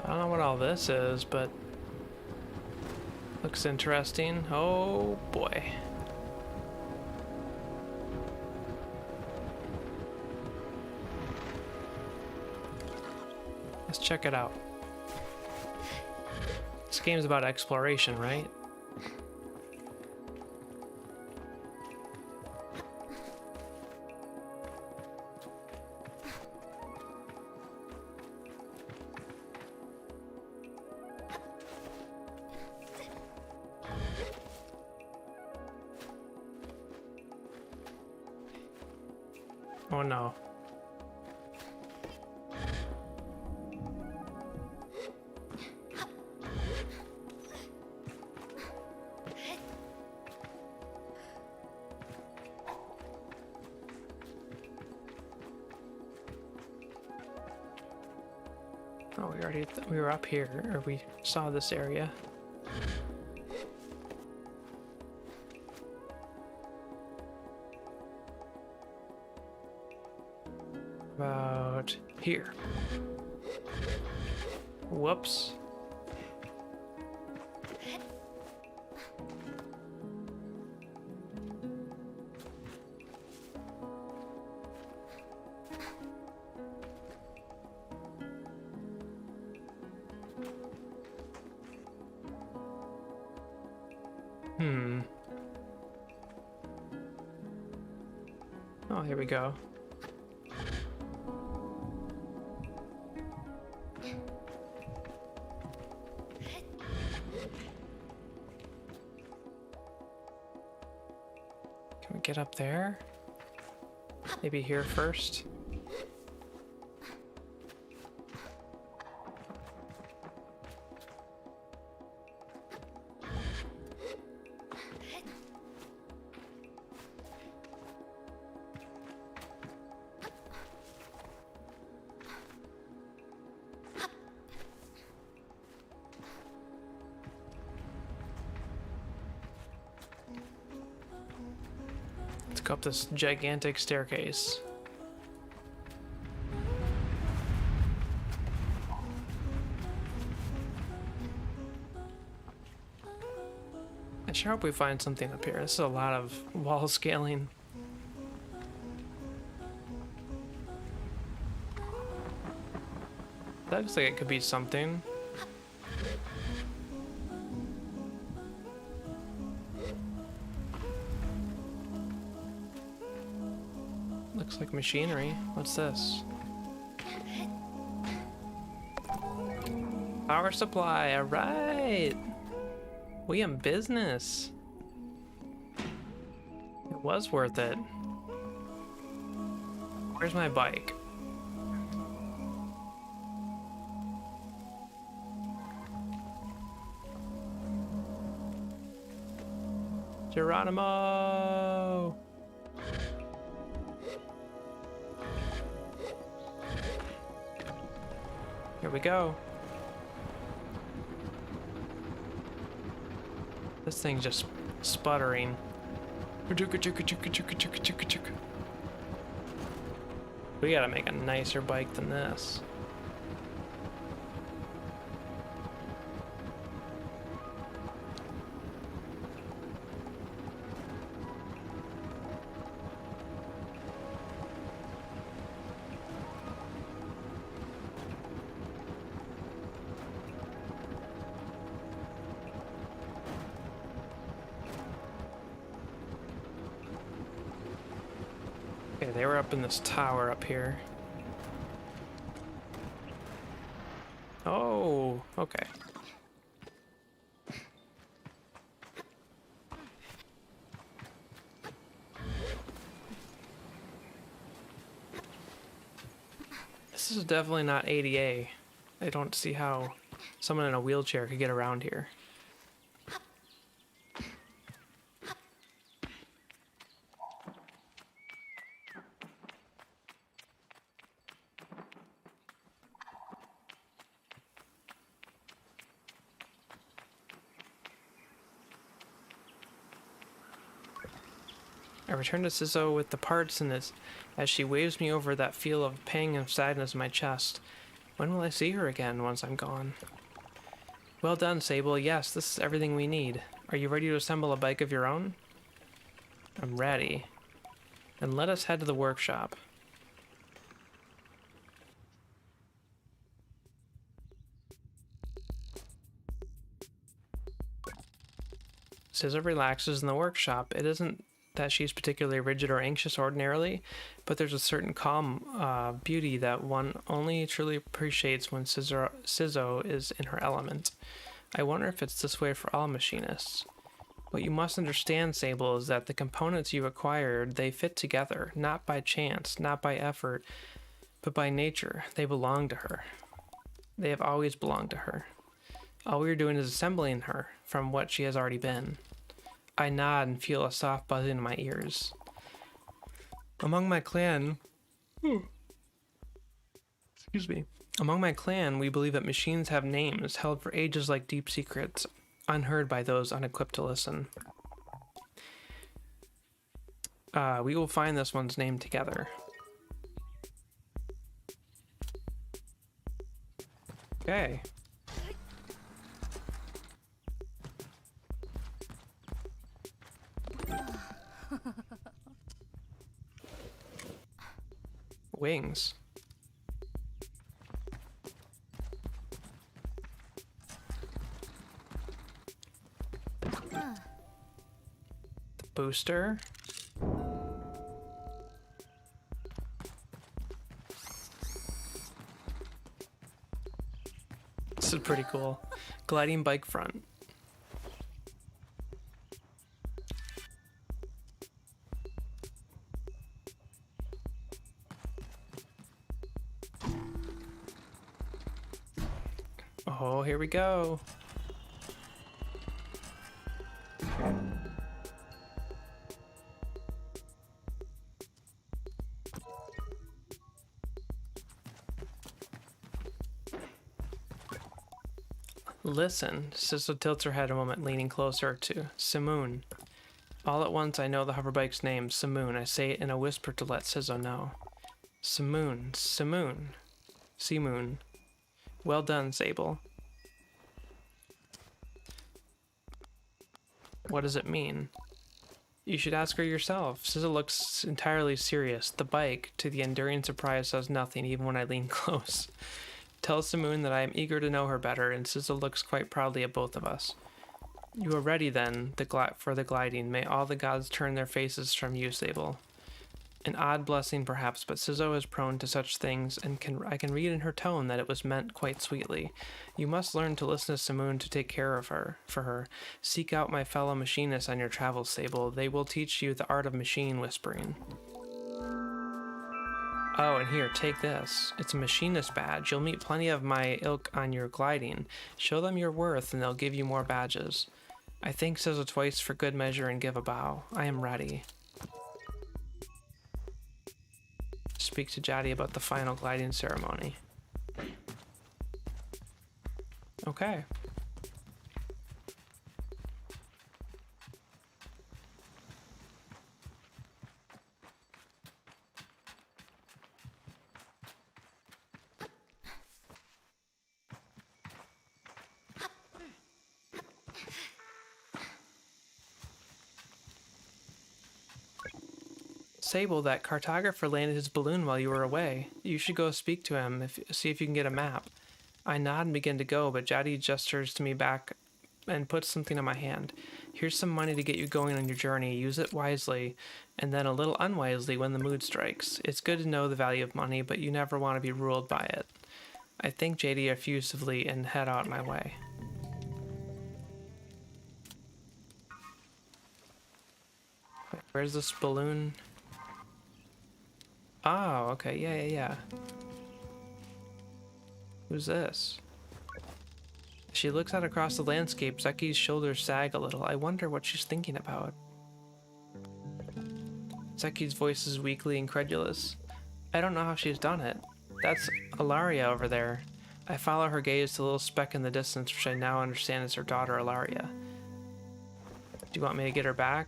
I don't know what all this is, but looks interesting. Oh boy. Let's check it out. This game's about exploration, right? Oh no. Oh, we were up here, or we saw this area. About here. Whoops. Oh, here we go. Can we get up there? Maybe here first? Let's go up this gigantic staircase. I sure hope we find something up here. This is a lot of wall scaling. That looks like it could be something. Looks like machinery. What's this? Power supply, alright! We in business. It was worth it. Where's my bike? Geronimo! Here we go. This thing's just sputtering. We gotta make a nicer bike than this. Okay, they were up in this tower up here. Oh, okay. This is definitely not ADA. I don't see how someone in a wheelchair could get around here. I return to Sizzo with the parts in it as she waves me over that feel of pang and sadness in my chest. When will I see her again once I'm gone? Well done, Sable. Yes, this is everything we need. Are you ready to assemble a bike of your own? I'm ready. Then let us head to the workshop. Sizzo relaxes in the workshop. It isn't that she's particularly rigid or anxious ordinarily, but there's a certain calm beauty that one only truly appreciates when Sizzo is in her element. I wonder if it's this way for all machinists. What you must understand, Sable, is that the components you acquired, they fit together, not by chance, not by effort, but by nature. They belong to her. They have always belonged to her. All we are doing is assembling her from what she has already been. I nod and feel a soft buzzing in my ears. Among my clan... Excuse me. Among my clan, we believe that machines have names held for ages like deep secrets, unheard by those unequipped to listen. We will find this one's name together. Okay. Wings. The booster. This is pretty cool. Gliding bike front. Oh, here we go. Listen, Sizzo tilts her head a moment, leaning closer to Simoon. All at once I know the hoverbike's name, Simoon. I say it in a whisper to let Sizzo know. Simoon, Simoon, Simoon. Well done, Sable. What does it mean? You should ask her yourself. SZA looks entirely serious. The bike, to the enduring surprise, says nothing even when I lean close. Tells Simoon that I am eager to know her better, and SZA looks quite proudly at both of us. You are ready, then, for the gliding. May all the gods turn their faces from you, Sable. An odd blessing, perhaps, but SZA is prone to such things, and I can read in her tone that it was meant quite sweetly. You must learn to listen to Simoon to take care of her. For her, seek out my fellow machinists on your travels, Sable. They will teach you the art of machine whispering. Oh, and here, take this. It's a machinist badge. You'll meet plenty of my ilk on your gliding. Show them your worth, and they'll give you more badges. I thank SZA twice for good measure and give a bow. I am ready. Speak to Jaddy about the final gliding ceremony. Okay. Sable, that cartographer landed his balloon while you were away. You should go speak to him, see if you can get a map. I nod and begin to go, but Jaddy gestures to me back and puts something in my hand. Here's some money to get you going on your journey. Use it wisely, and then a little unwisely when the mood strikes. It's good to know the value of money, but you never want to be ruled by it. I thank JD effusively and head out my way. Wait, where's this balloon? Oh, okay, yeah. Who's this? She looks out across the landscape. Zeki's shoulders sag a little. I wonder what she's thinking about. Zeki's voice is weakly incredulous. I don't know how she's done it. That's Ilaria over there. I follow her gaze to a little speck in the distance, which I now understand is her daughter, Ilaria. Do you want me to get her back?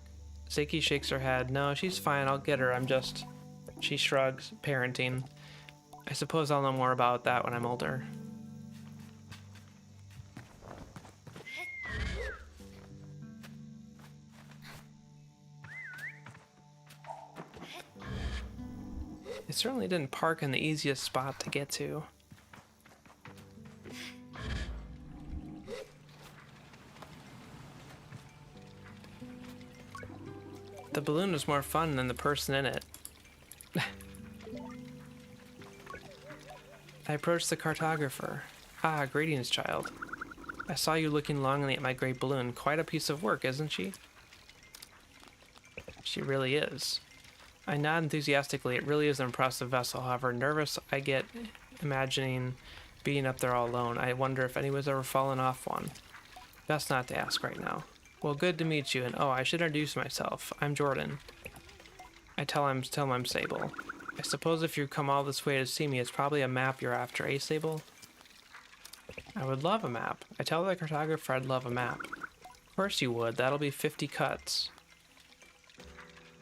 Zeki shakes her head. No, she's fine. I'll get her. She shrugs. Parenting. I suppose I'll know more about that when I'm older. It certainly didn't park in the easiest spot to get to. The balloon was more fun than the person in it. I approached the cartographer. Ah, greetings, child. I saw you looking longingly at my great balloon. Quite a piece of work, isn't she? She really is. I nod enthusiastically. It really is an impressive vessel. However nervous I get imagining being up there all alone. I wonder if anyone's ever fallen off one. Best not to ask right now. Well, good to meet you, and oh, I should introduce myself. I'm Jordan. I tell him I'm Sable. I suppose if you come all this way to see me, it's probably a map you're after, eh, Sable? I would love a map. I tell the cartographer I'd love a map. Of course you would. That'll be 50 cuts.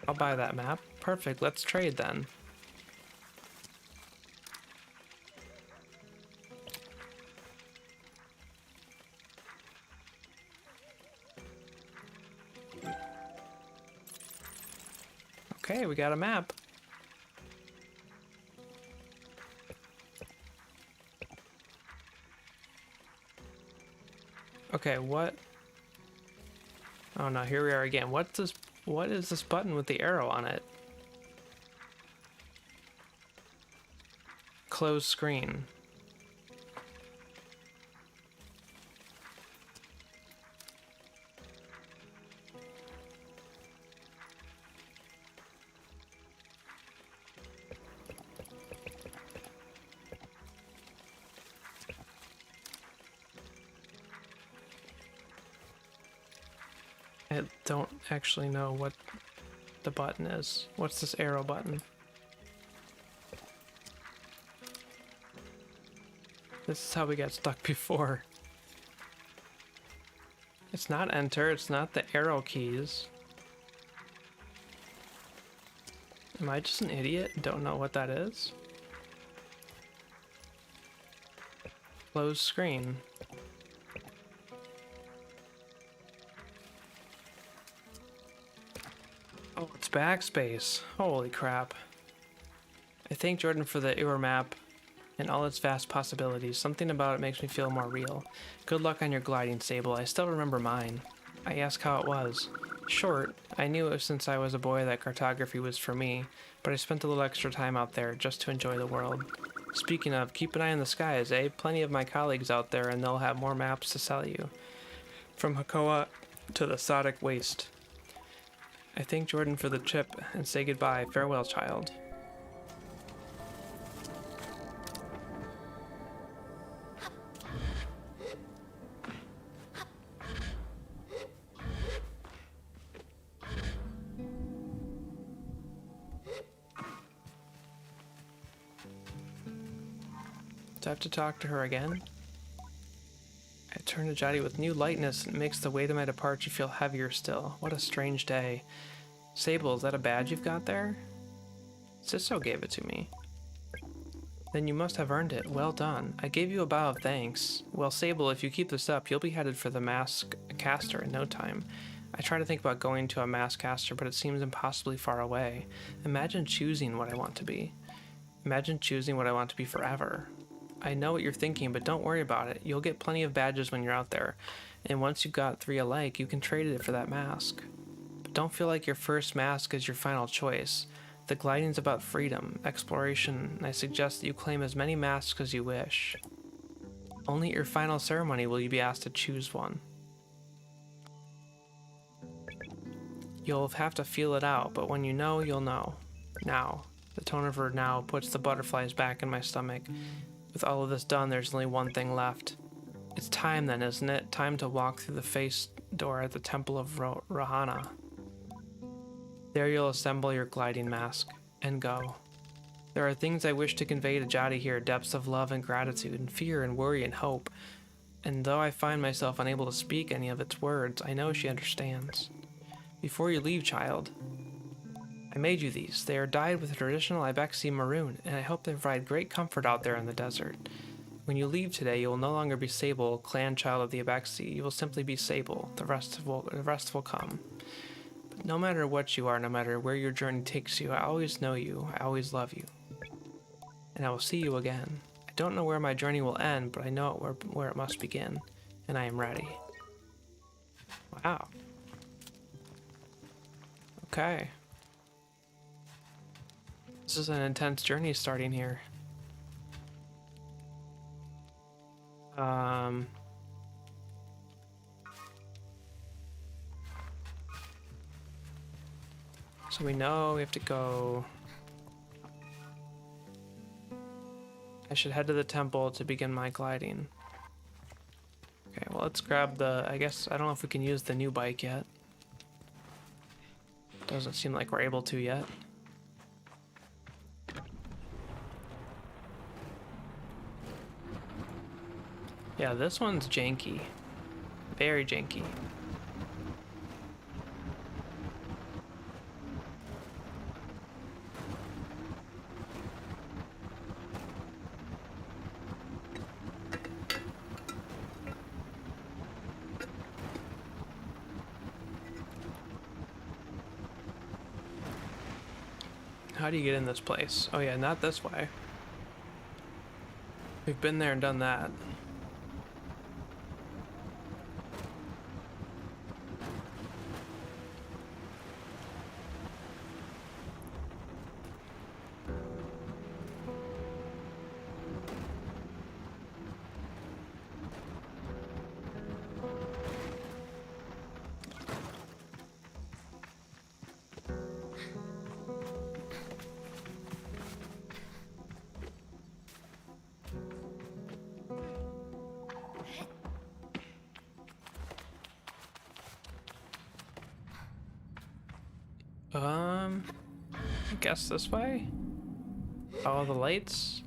I'll buy that map. Perfect. Let's trade then. Okay, we got a map. Okay, what? Oh no, here we are again. What's this? What is this button with the arrow on it? Close screen. I don't actually know what the button is. What's this arrow button? This is how we got stuck before. It's not enter, it's not the arrow keys. Am I just an idiot and don't know what that is? Close screen. Oh, it's backspace. Holy crap. I thank Jordan for the Ewer map and all its vast possibilities. Something about it makes me feel more real. Good luck on your gliding, Sable. I still remember mine. I asked how it was. Short. I knew it since I was a boy that cartography was for me, but I spent a little extra time out there just to enjoy the world. Speaking of, keep an eye on the skies, eh? Plenty of my colleagues out there, and they'll have more maps to sell you. From Hakoa to the Sodic Waste. I thank Jordan for the chip and say goodbye. Farewell, child. Do I have to talk to her again? I turn to Jotty with new lightness and it makes the weight of my departure feel heavier still. What a strange day. Sable, is that a badge you've got there? Sisso gave it to me. Then you must have earned it. Well done. I gave you a bow of thanks. Well, Sable, if you keep this up, you'll be headed for the mask caster in no time. I try to think about going to a mask caster, but it seems impossibly far away. Imagine choosing what I want to be. Imagine choosing what I want to be forever. I know what you're thinking, but don't worry about it. You'll get plenty of badges when you're out there. And once you've got 3 alike, you can trade it for that mask. But don't feel like your first mask is your final choice. The gliding's about freedom, exploration, and I suggest that you claim as many masks as you wish. Only at your final ceremony will you be asked to choose one. You'll have to feel it out, but when you know, you'll know. Now. The tone of her now puts the butterflies back in my stomach. With all of this done, there's only one thing left. It's time then, isn't it? Time to walk through the face door at the Temple of Rahana. There you'll assemble your gliding mask, and go. There are things I wish to convey to Jotty here, depths of love and gratitude, and fear and worry and hope. And though I find myself unable to speak any of its words, I know she understands. Before you leave, child, I made you these. They are dyed with a traditional Ibexian maroon, and I hope they provide great comfort out there in the desert. When you leave today, you will no longer be Sable, clan child of the Ibexi. You will simply be Sable. The rest will come. But no matter what you are, no matter where your journey takes you, I always know you. I always love you. And I will see you again. I don't know where my journey will end, but I know where it must begin, and I am ready. Wow. Okay. This is an intense journey starting here. So we know we have to go. I should head to the temple to begin my gliding. Okay, well, let's grab the, I guess, I don't know if we can use the new bike yet. Doesn't seem like we're able to yet. Yeah, this one's janky. Very janky. How do you get in this place? Oh yeah, not this way. We've been there and done that. I guess this way? Follow the lights?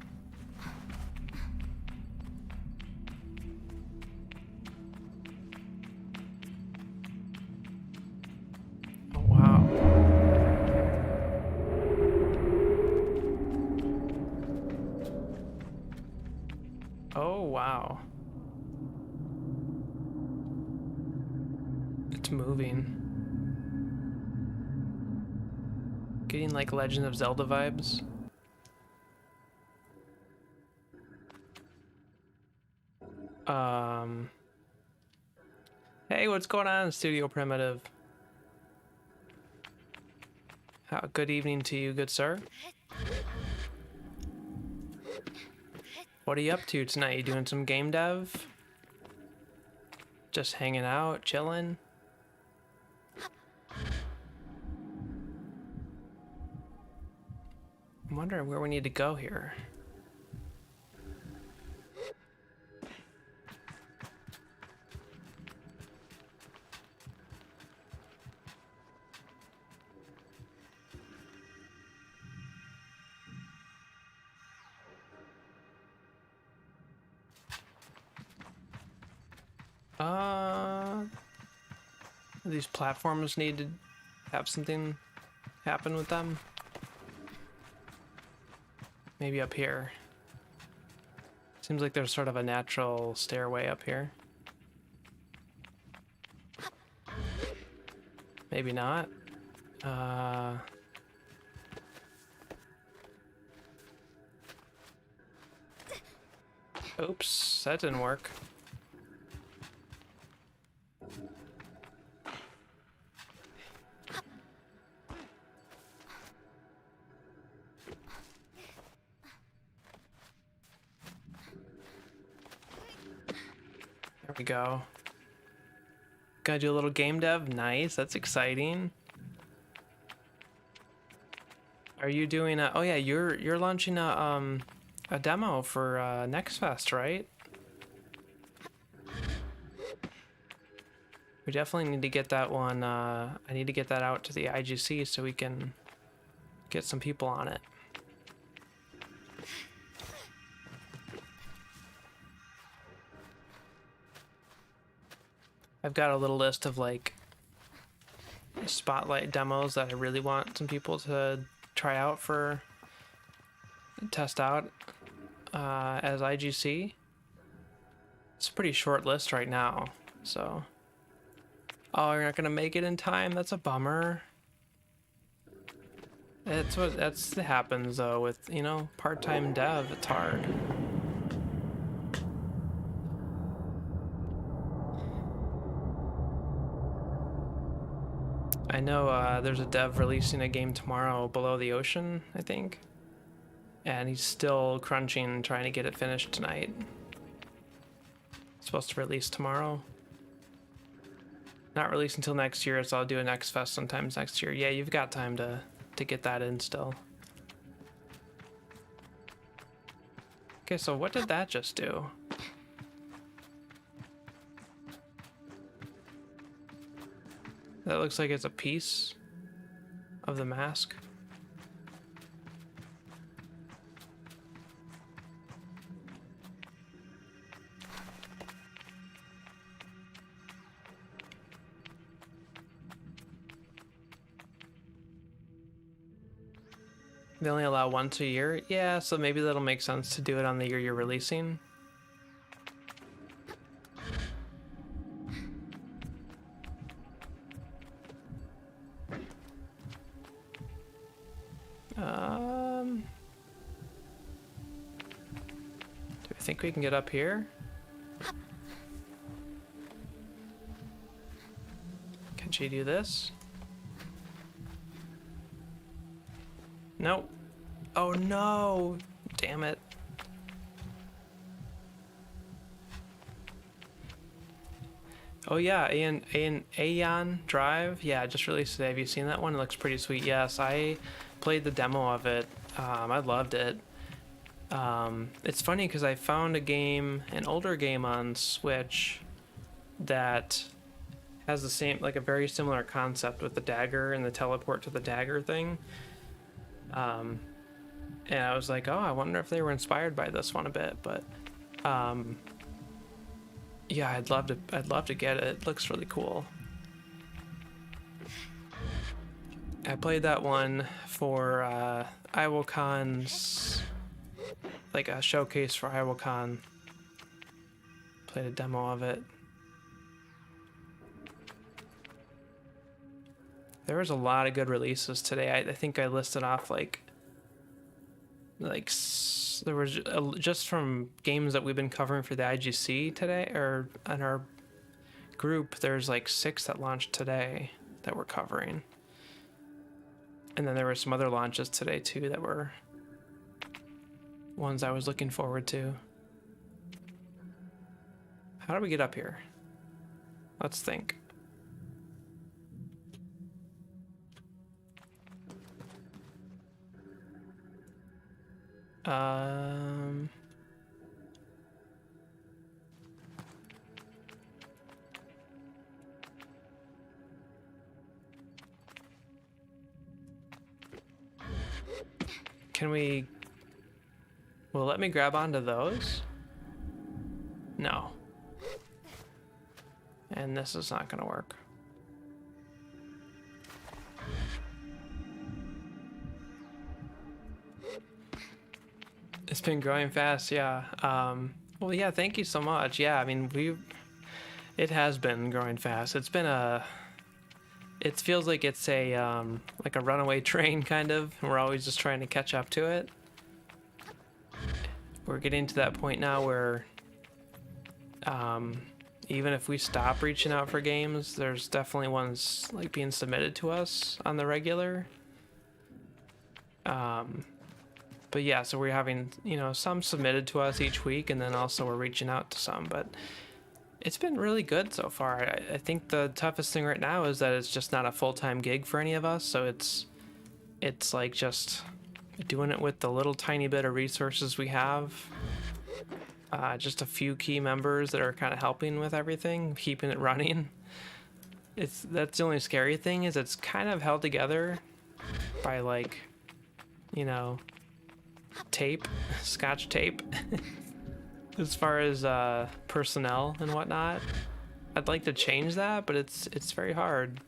Oh, wow. Oh, wow. It's moving. Getting like Legend of Zelda vibes. Hey, what's going on, Studio Primitive? Good evening to you, good sir. What are you up to tonight? You doing some game dev? Just hanging out, chilling? I'm wondering where we need to go here. These platforms need to have something happen with them. Maybe up here. Seems like there's sort of a natural stairway up here. Maybe not. Oops, that didn't work. There we go. Gotta do a little game dev. Nice, that's exciting. Are you doing a? Oh yeah, you're launching a demo for Next Fest, right? We definitely need to get that one. I need to get that out to the IGC so we can get some people on it. I've got a little list of like spotlight demos that I really want some people to try out for test out as IGC. It's a pretty short list right now, so. Oh, you're not gonna make it in time? That's a bummer. That's what happens though with, you know, part-time dev. It's hard. I know there's a dev releasing a game tomorrow, Below the Ocean, I think. And he's still crunching, trying to get it finished tonight. It's supposed to release tomorrow. Not released until next year, so I'll do a Next Fest sometimes next year. Yeah, you've got time to get that in still. Okay, so what did that just do? That looks like it's a piece of the mask. They only allow once a year? Yeah, so maybe that'll make sense to do it on the year you're releasing. Do I think we can get up here? Can she do this? Nope. Oh no! Damn it. Oh yeah, Aeon Drive. Yeah, just released today. Have you seen that one? It looks pretty sweet. Yes, I played the demo of it. I loved it. It's funny because I found a game, an older game on Switch that has the same, like a very similar concept with the dagger and the teleport to the dagger thing. And I was like, oh, I wonder if they were inspired by this one a bit, but yeah, I'd love to get it. It looks really cool. I played that one for IWOCon's, like a showcase for IWOCon. Played a demo of it. There was a lot of good releases today. I think I listed off there was just from games that we've been covering for the IGC today, or in our group, there's like 6 that launched today that we're covering. And then there were some other launches today too that were ones I was looking forward to. How do we get up here? Let's think. Can we... Will it let me grab onto those? No. And this is not gonna work. It's been growing fast, yeah. Well, yeah, thank you so much. Yeah, I mean, it has been growing fast. It's been it feels like it's like a runaway train, kind of. And we're always just trying to catch up to it. We're getting to that point now where even if we stop reaching out for games, there's definitely ones like being submitted to us on the regular. But yeah, so we're having, some submitted to us each week, and then also we're reaching out to some, but it's been really good so far. I think the toughest thing right now is that it's just not a full-time gig for any of us, so it's like just doing it with the little tiny bit of resources we have. Just a few key members that are kind of helping with everything, keeping it running. That's the only scary thing, is it's kind of held together by tape, scotch tape, as far as personnel and whatnot. I'd like to change that, but it's very hard,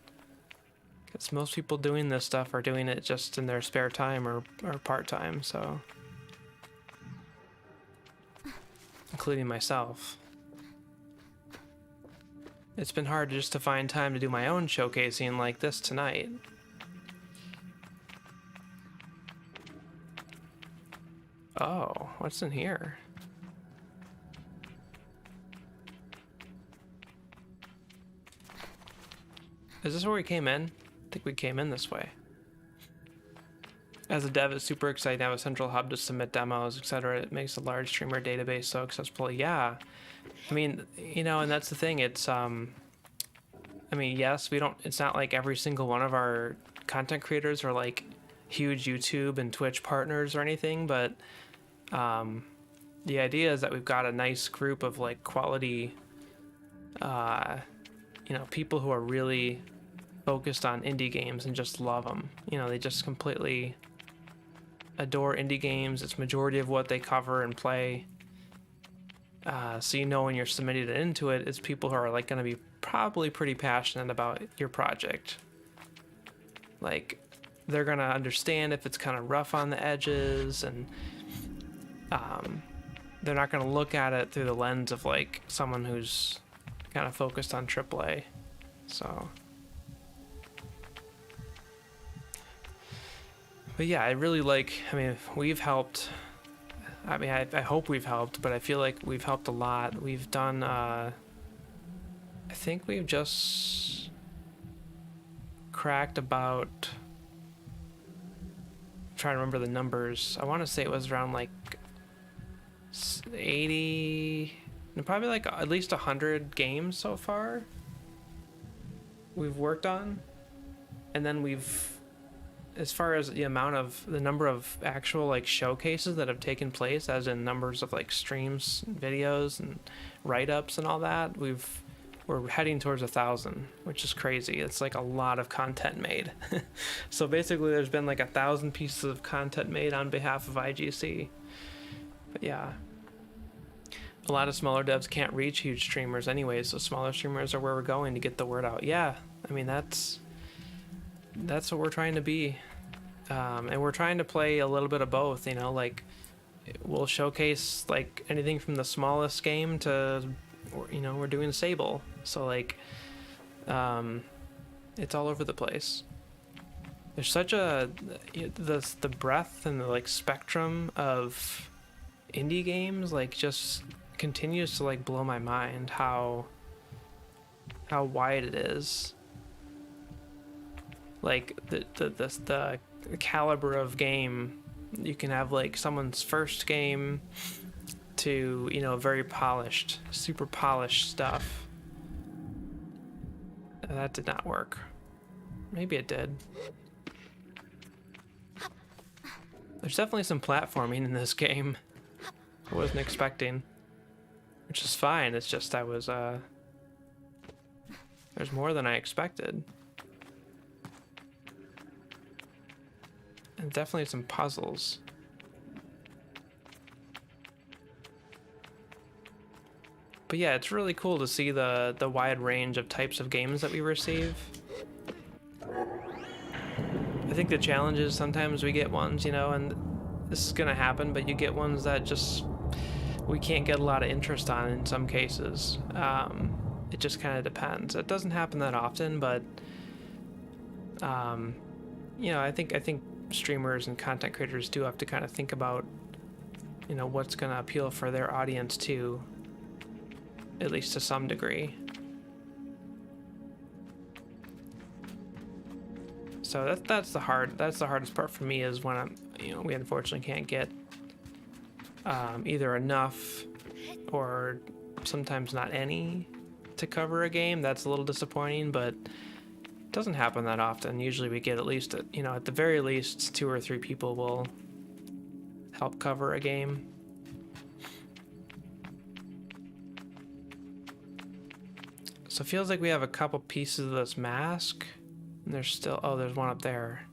because most people doing this stuff are doing it just in their spare time or part-time, so, including myself. It's been hard just to find time to do my own showcasing like this tonight. Oh, what's in here? Is this where we came in? I think we came in this way. As a dev, it's super exciting to have a central hub to submit demos, etc. It makes a large streamer database so accessible. Yeah. I mean, and that's the thing. It's, yes, it's not like every single one of our content creators are like huge YouTube and Twitch partners or anything, but the idea is that we've got a nice group of like quality, people who are really focused on indie games and just love them. They just completely adore indie games. It's majority of what they cover and play. So when you're submitting it into it, it's people who are like going to be probably pretty passionate about your project. Like, they're going to understand if it's kind of rough on the edges, and they're not going to look at it through the lens of like someone who's kind of focused on AAA. So, but yeah, I really we've helped. I hope we've helped, but I feel like we've helped a lot. We've done, I think we've just cracked about, I'm trying to remember the numbers. I want to say it was around like 80, probably like at least 100 games so far we've worked on. And then as far as the number of actual like showcases that have taken place, as in numbers of like streams, videos, and write-ups and all that, we're heading towards 1,000, which is crazy. It's like a lot of content made. So basically there's been like 1,000 pieces of content made on behalf of IGC. But yeah, a lot of smaller devs can't reach huge streamers anyway, so smaller streamers are where we're going to get the word out. Yeah, that's what we're trying to be. And we're trying to play a little bit of both, like we'll showcase like anything from the smallest game to, we're doing Sable. So like, it's all over the place. There's such a the breadth and the like spectrum of indie games like just continues to like blow my mind how wide it is. Like the caliber of game, you can have like someone's first game to, you know, very polished, super polished stuff. That did not work. Maybe it did. There's definitely some platforming in this game I wasn't expecting, which is fine. It's just there's more than I expected. And definitely some puzzles. But yeah, it's really cool to see the wide range of types of games that we receive. I think the challenge is sometimes we get ones, you know, and this is gonna happen, but you get ones that just we can't get a lot of interest on in some cases. It just kind of depends. It doesn't happen that often, but you know, I think streamers and content creators do have to kind of think about, you know, what's gonna appeal for their audience too, at least to some degree. So that's the hardest part for me, is when we unfortunately can't get either enough or sometimes not any to cover a game. That's a little disappointing, but it doesn't happen that often. Usually we get at least, you know, at the very least 2 or 3 people will help cover a game. So it feels like we have a couple pieces of this mask. And there's still, oh, there's one up there.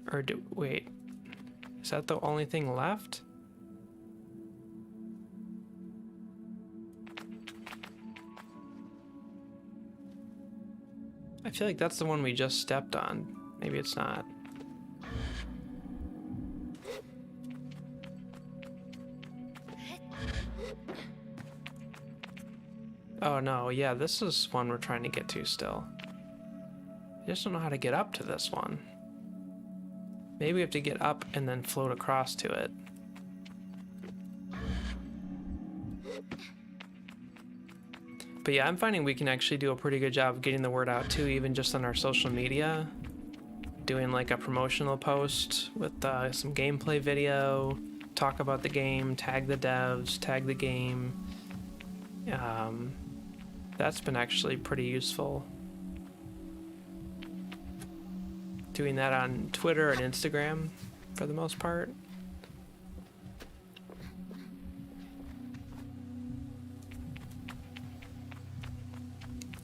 Or wait, is that the only thing left? I feel like that's the one we just stepped on. Maybe it's not. Oh no, yeah, this is one we're trying to get to still. I just don't know how to get up to this one. Maybe we have to get up and then float across to it. But yeah, I'm finding we can actually do a pretty good job of getting the word out too, even just on our social media. Doing like a promotional post with some gameplay video, talk about the game, tag the devs, tag the game. That's been actually pretty useful. Doing that on Twitter and Instagram for the most part.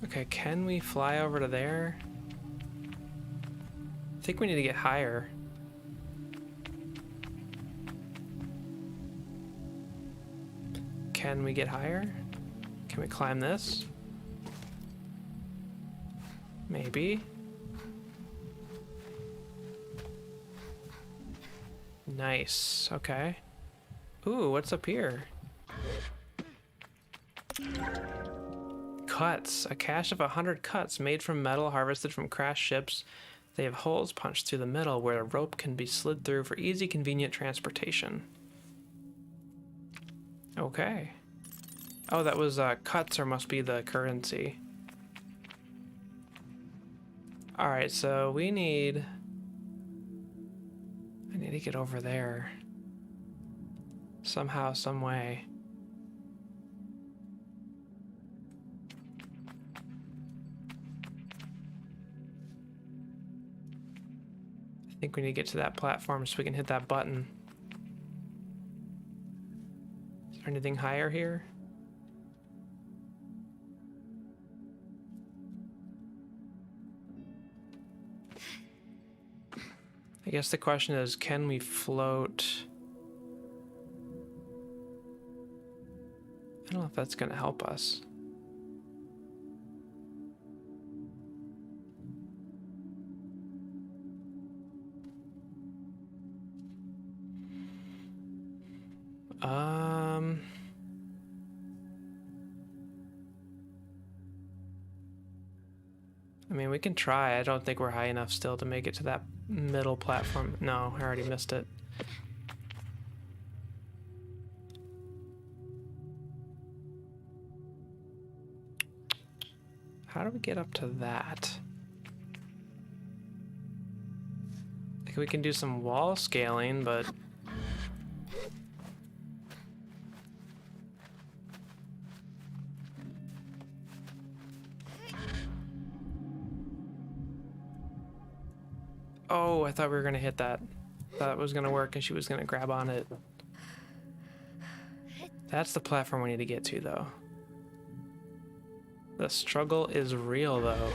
Okay, can we fly over to there? I think we need to get higher. Can we get higher? Can we climb this? Maybe. Nice, okay. Ooh, what's up here? Cuts. A cache of 100 cuts made from metal harvested from crashed ships. They have holes punched through the middle where a rope can be slid through for easy, convenient transportation. Okay. Oh, that was cuts, or must be the currency. Alright, so I need to get over there. Somehow, some way. I think we need to get to that platform so we can hit that button. Is there anything higher here? I guess the question is, can we float? I don't know if that's going to help us. I mean, we can try. I don't think we're high enough still to make it to that middle platform. No, I already missed it. How do we get up to that? Like we can do some wall scaling, but... Oh, I thought we were gonna hit that. Thought it was gonna work and she was gonna grab on it. That's the platform we need to get to, though. The struggle is real, though.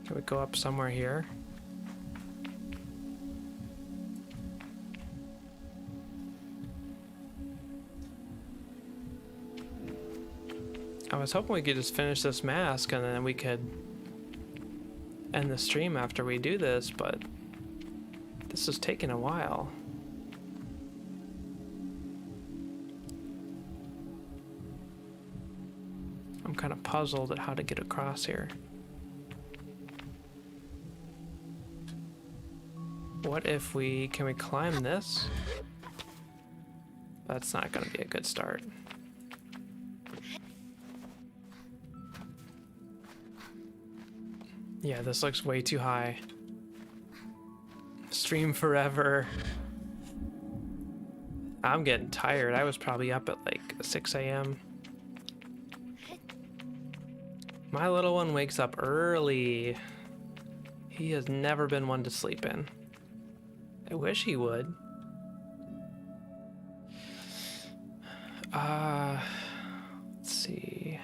Can we go up somewhere here? I was hoping we could just finish this mask and then we could end the stream after we do this, but this is taking a while. I'm kind of puzzled at how to get across here. What if can we climb this? That's not gonna be a good start. Yeah, this looks way too high. Stream forever. I'm getting tired. I was probably up at like 6 a.m. My little one wakes up early. He has never been one to sleep in. I wish he would. Let's see.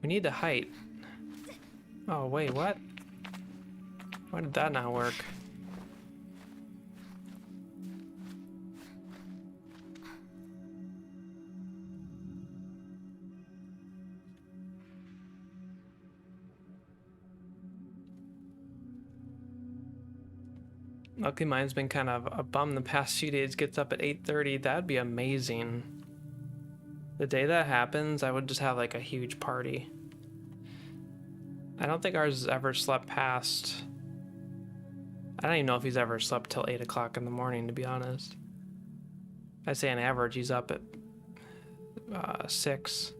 We need the height. Oh, wait, what? Why did that not work? Luckily, mine's been kind of a bum the past few days. Gets up at 8:30. That'd be amazing. The day that happens, I would just have like a huge party. I don't think ours has ever slept past... I don't even know if he's ever slept till 8 o'clock in the morning, to be honest. I'd say on average he's up at 6.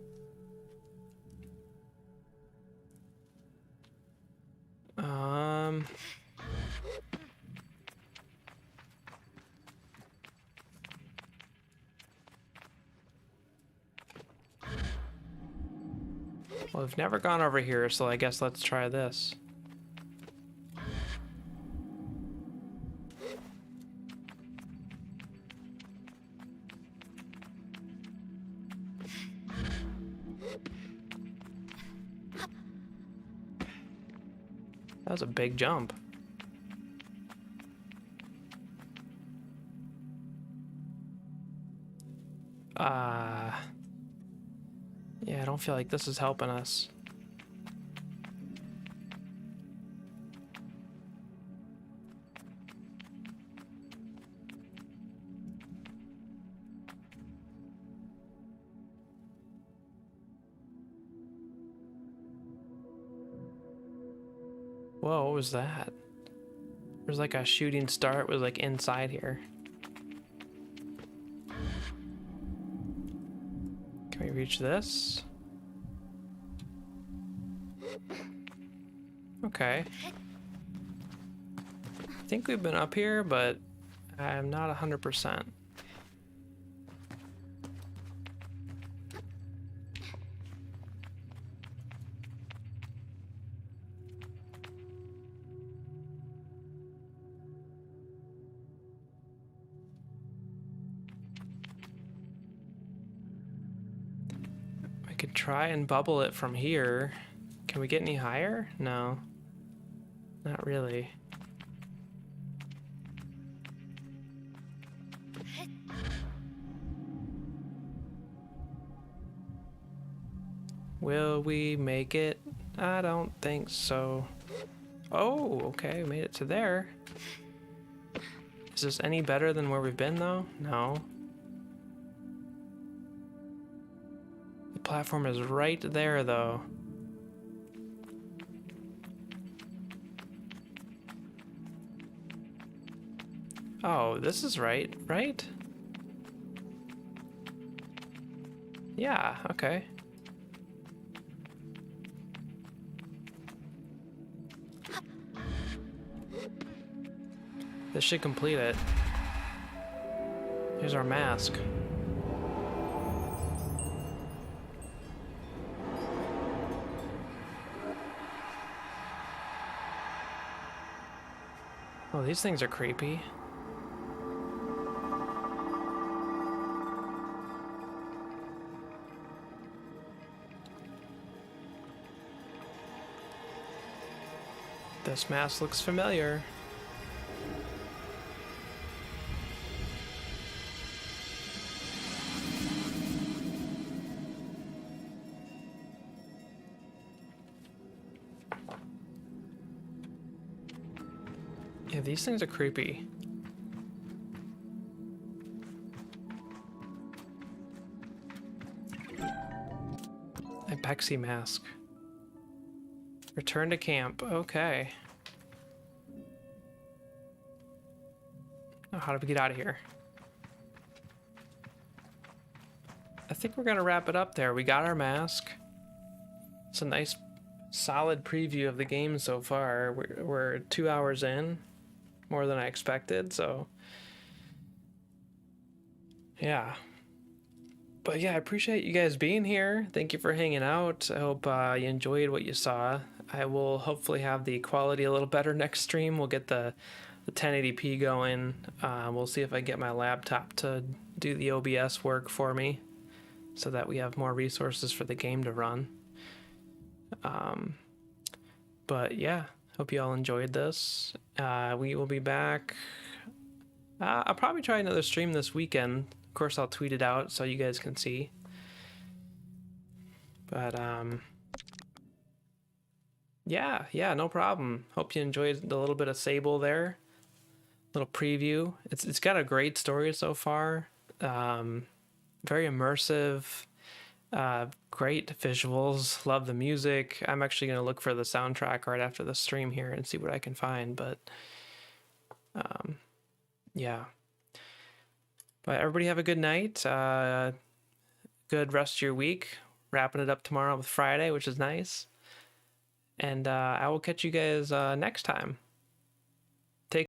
Well, we've never gone over here, so I guess let's try this. That was a big jump. Yeah, I don't feel like this is helping us. Whoa, what was that? There's like a shooting star. It was like inside here. Can we reach this? Okay. I think we've been up here, but I'm not 100%. could try and bubble it from here. Can we get any higher? No. Not really. Will we make it? I don't think so. Oh, okay, we made it to there. Is this any better than where we've been, though? No. The platform is right there, though. Oh, this is right, right? Yeah, okay. This should complete it. Here's our mask. Oh, these things are creepy. This mask looks familiar. Yeah, these things are creepy. A Pexi mask. Return to camp. Okay. Oh, how do we get out of here? I think we're gonna wrap it up there. We got our mask. It's a nice, solid preview of the game so far. We're 2 hours in, more than I expected. So, yeah. But yeah, I appreciate you guys being here. Thank you for hanging out. I hope you enjoyed what you saw. I will hopefully have the quality a little better next stream. We'll get the 1080p going. We'll see if I get my laptop to do the OBS work for me so that we have more resources for the game to run. But yeah, hope you all enjoyed this. We will be back. I'll probably try another stream this weekend. Of course, I'll tweet it out so you guys can see. But yeah, no problem. Hope you enjoyed the little bit of Sable there. Little preview. It's got a great story so far. Very immersive. Great visuals. Love the music. I'm actually gonna look for the soundtrack right after the stream here and see what I can find. But yeah. But everybody have a good night. Good rest of your week. Wrapping it up tomorrow with Friday, which is nice. And I will catch you guys next time.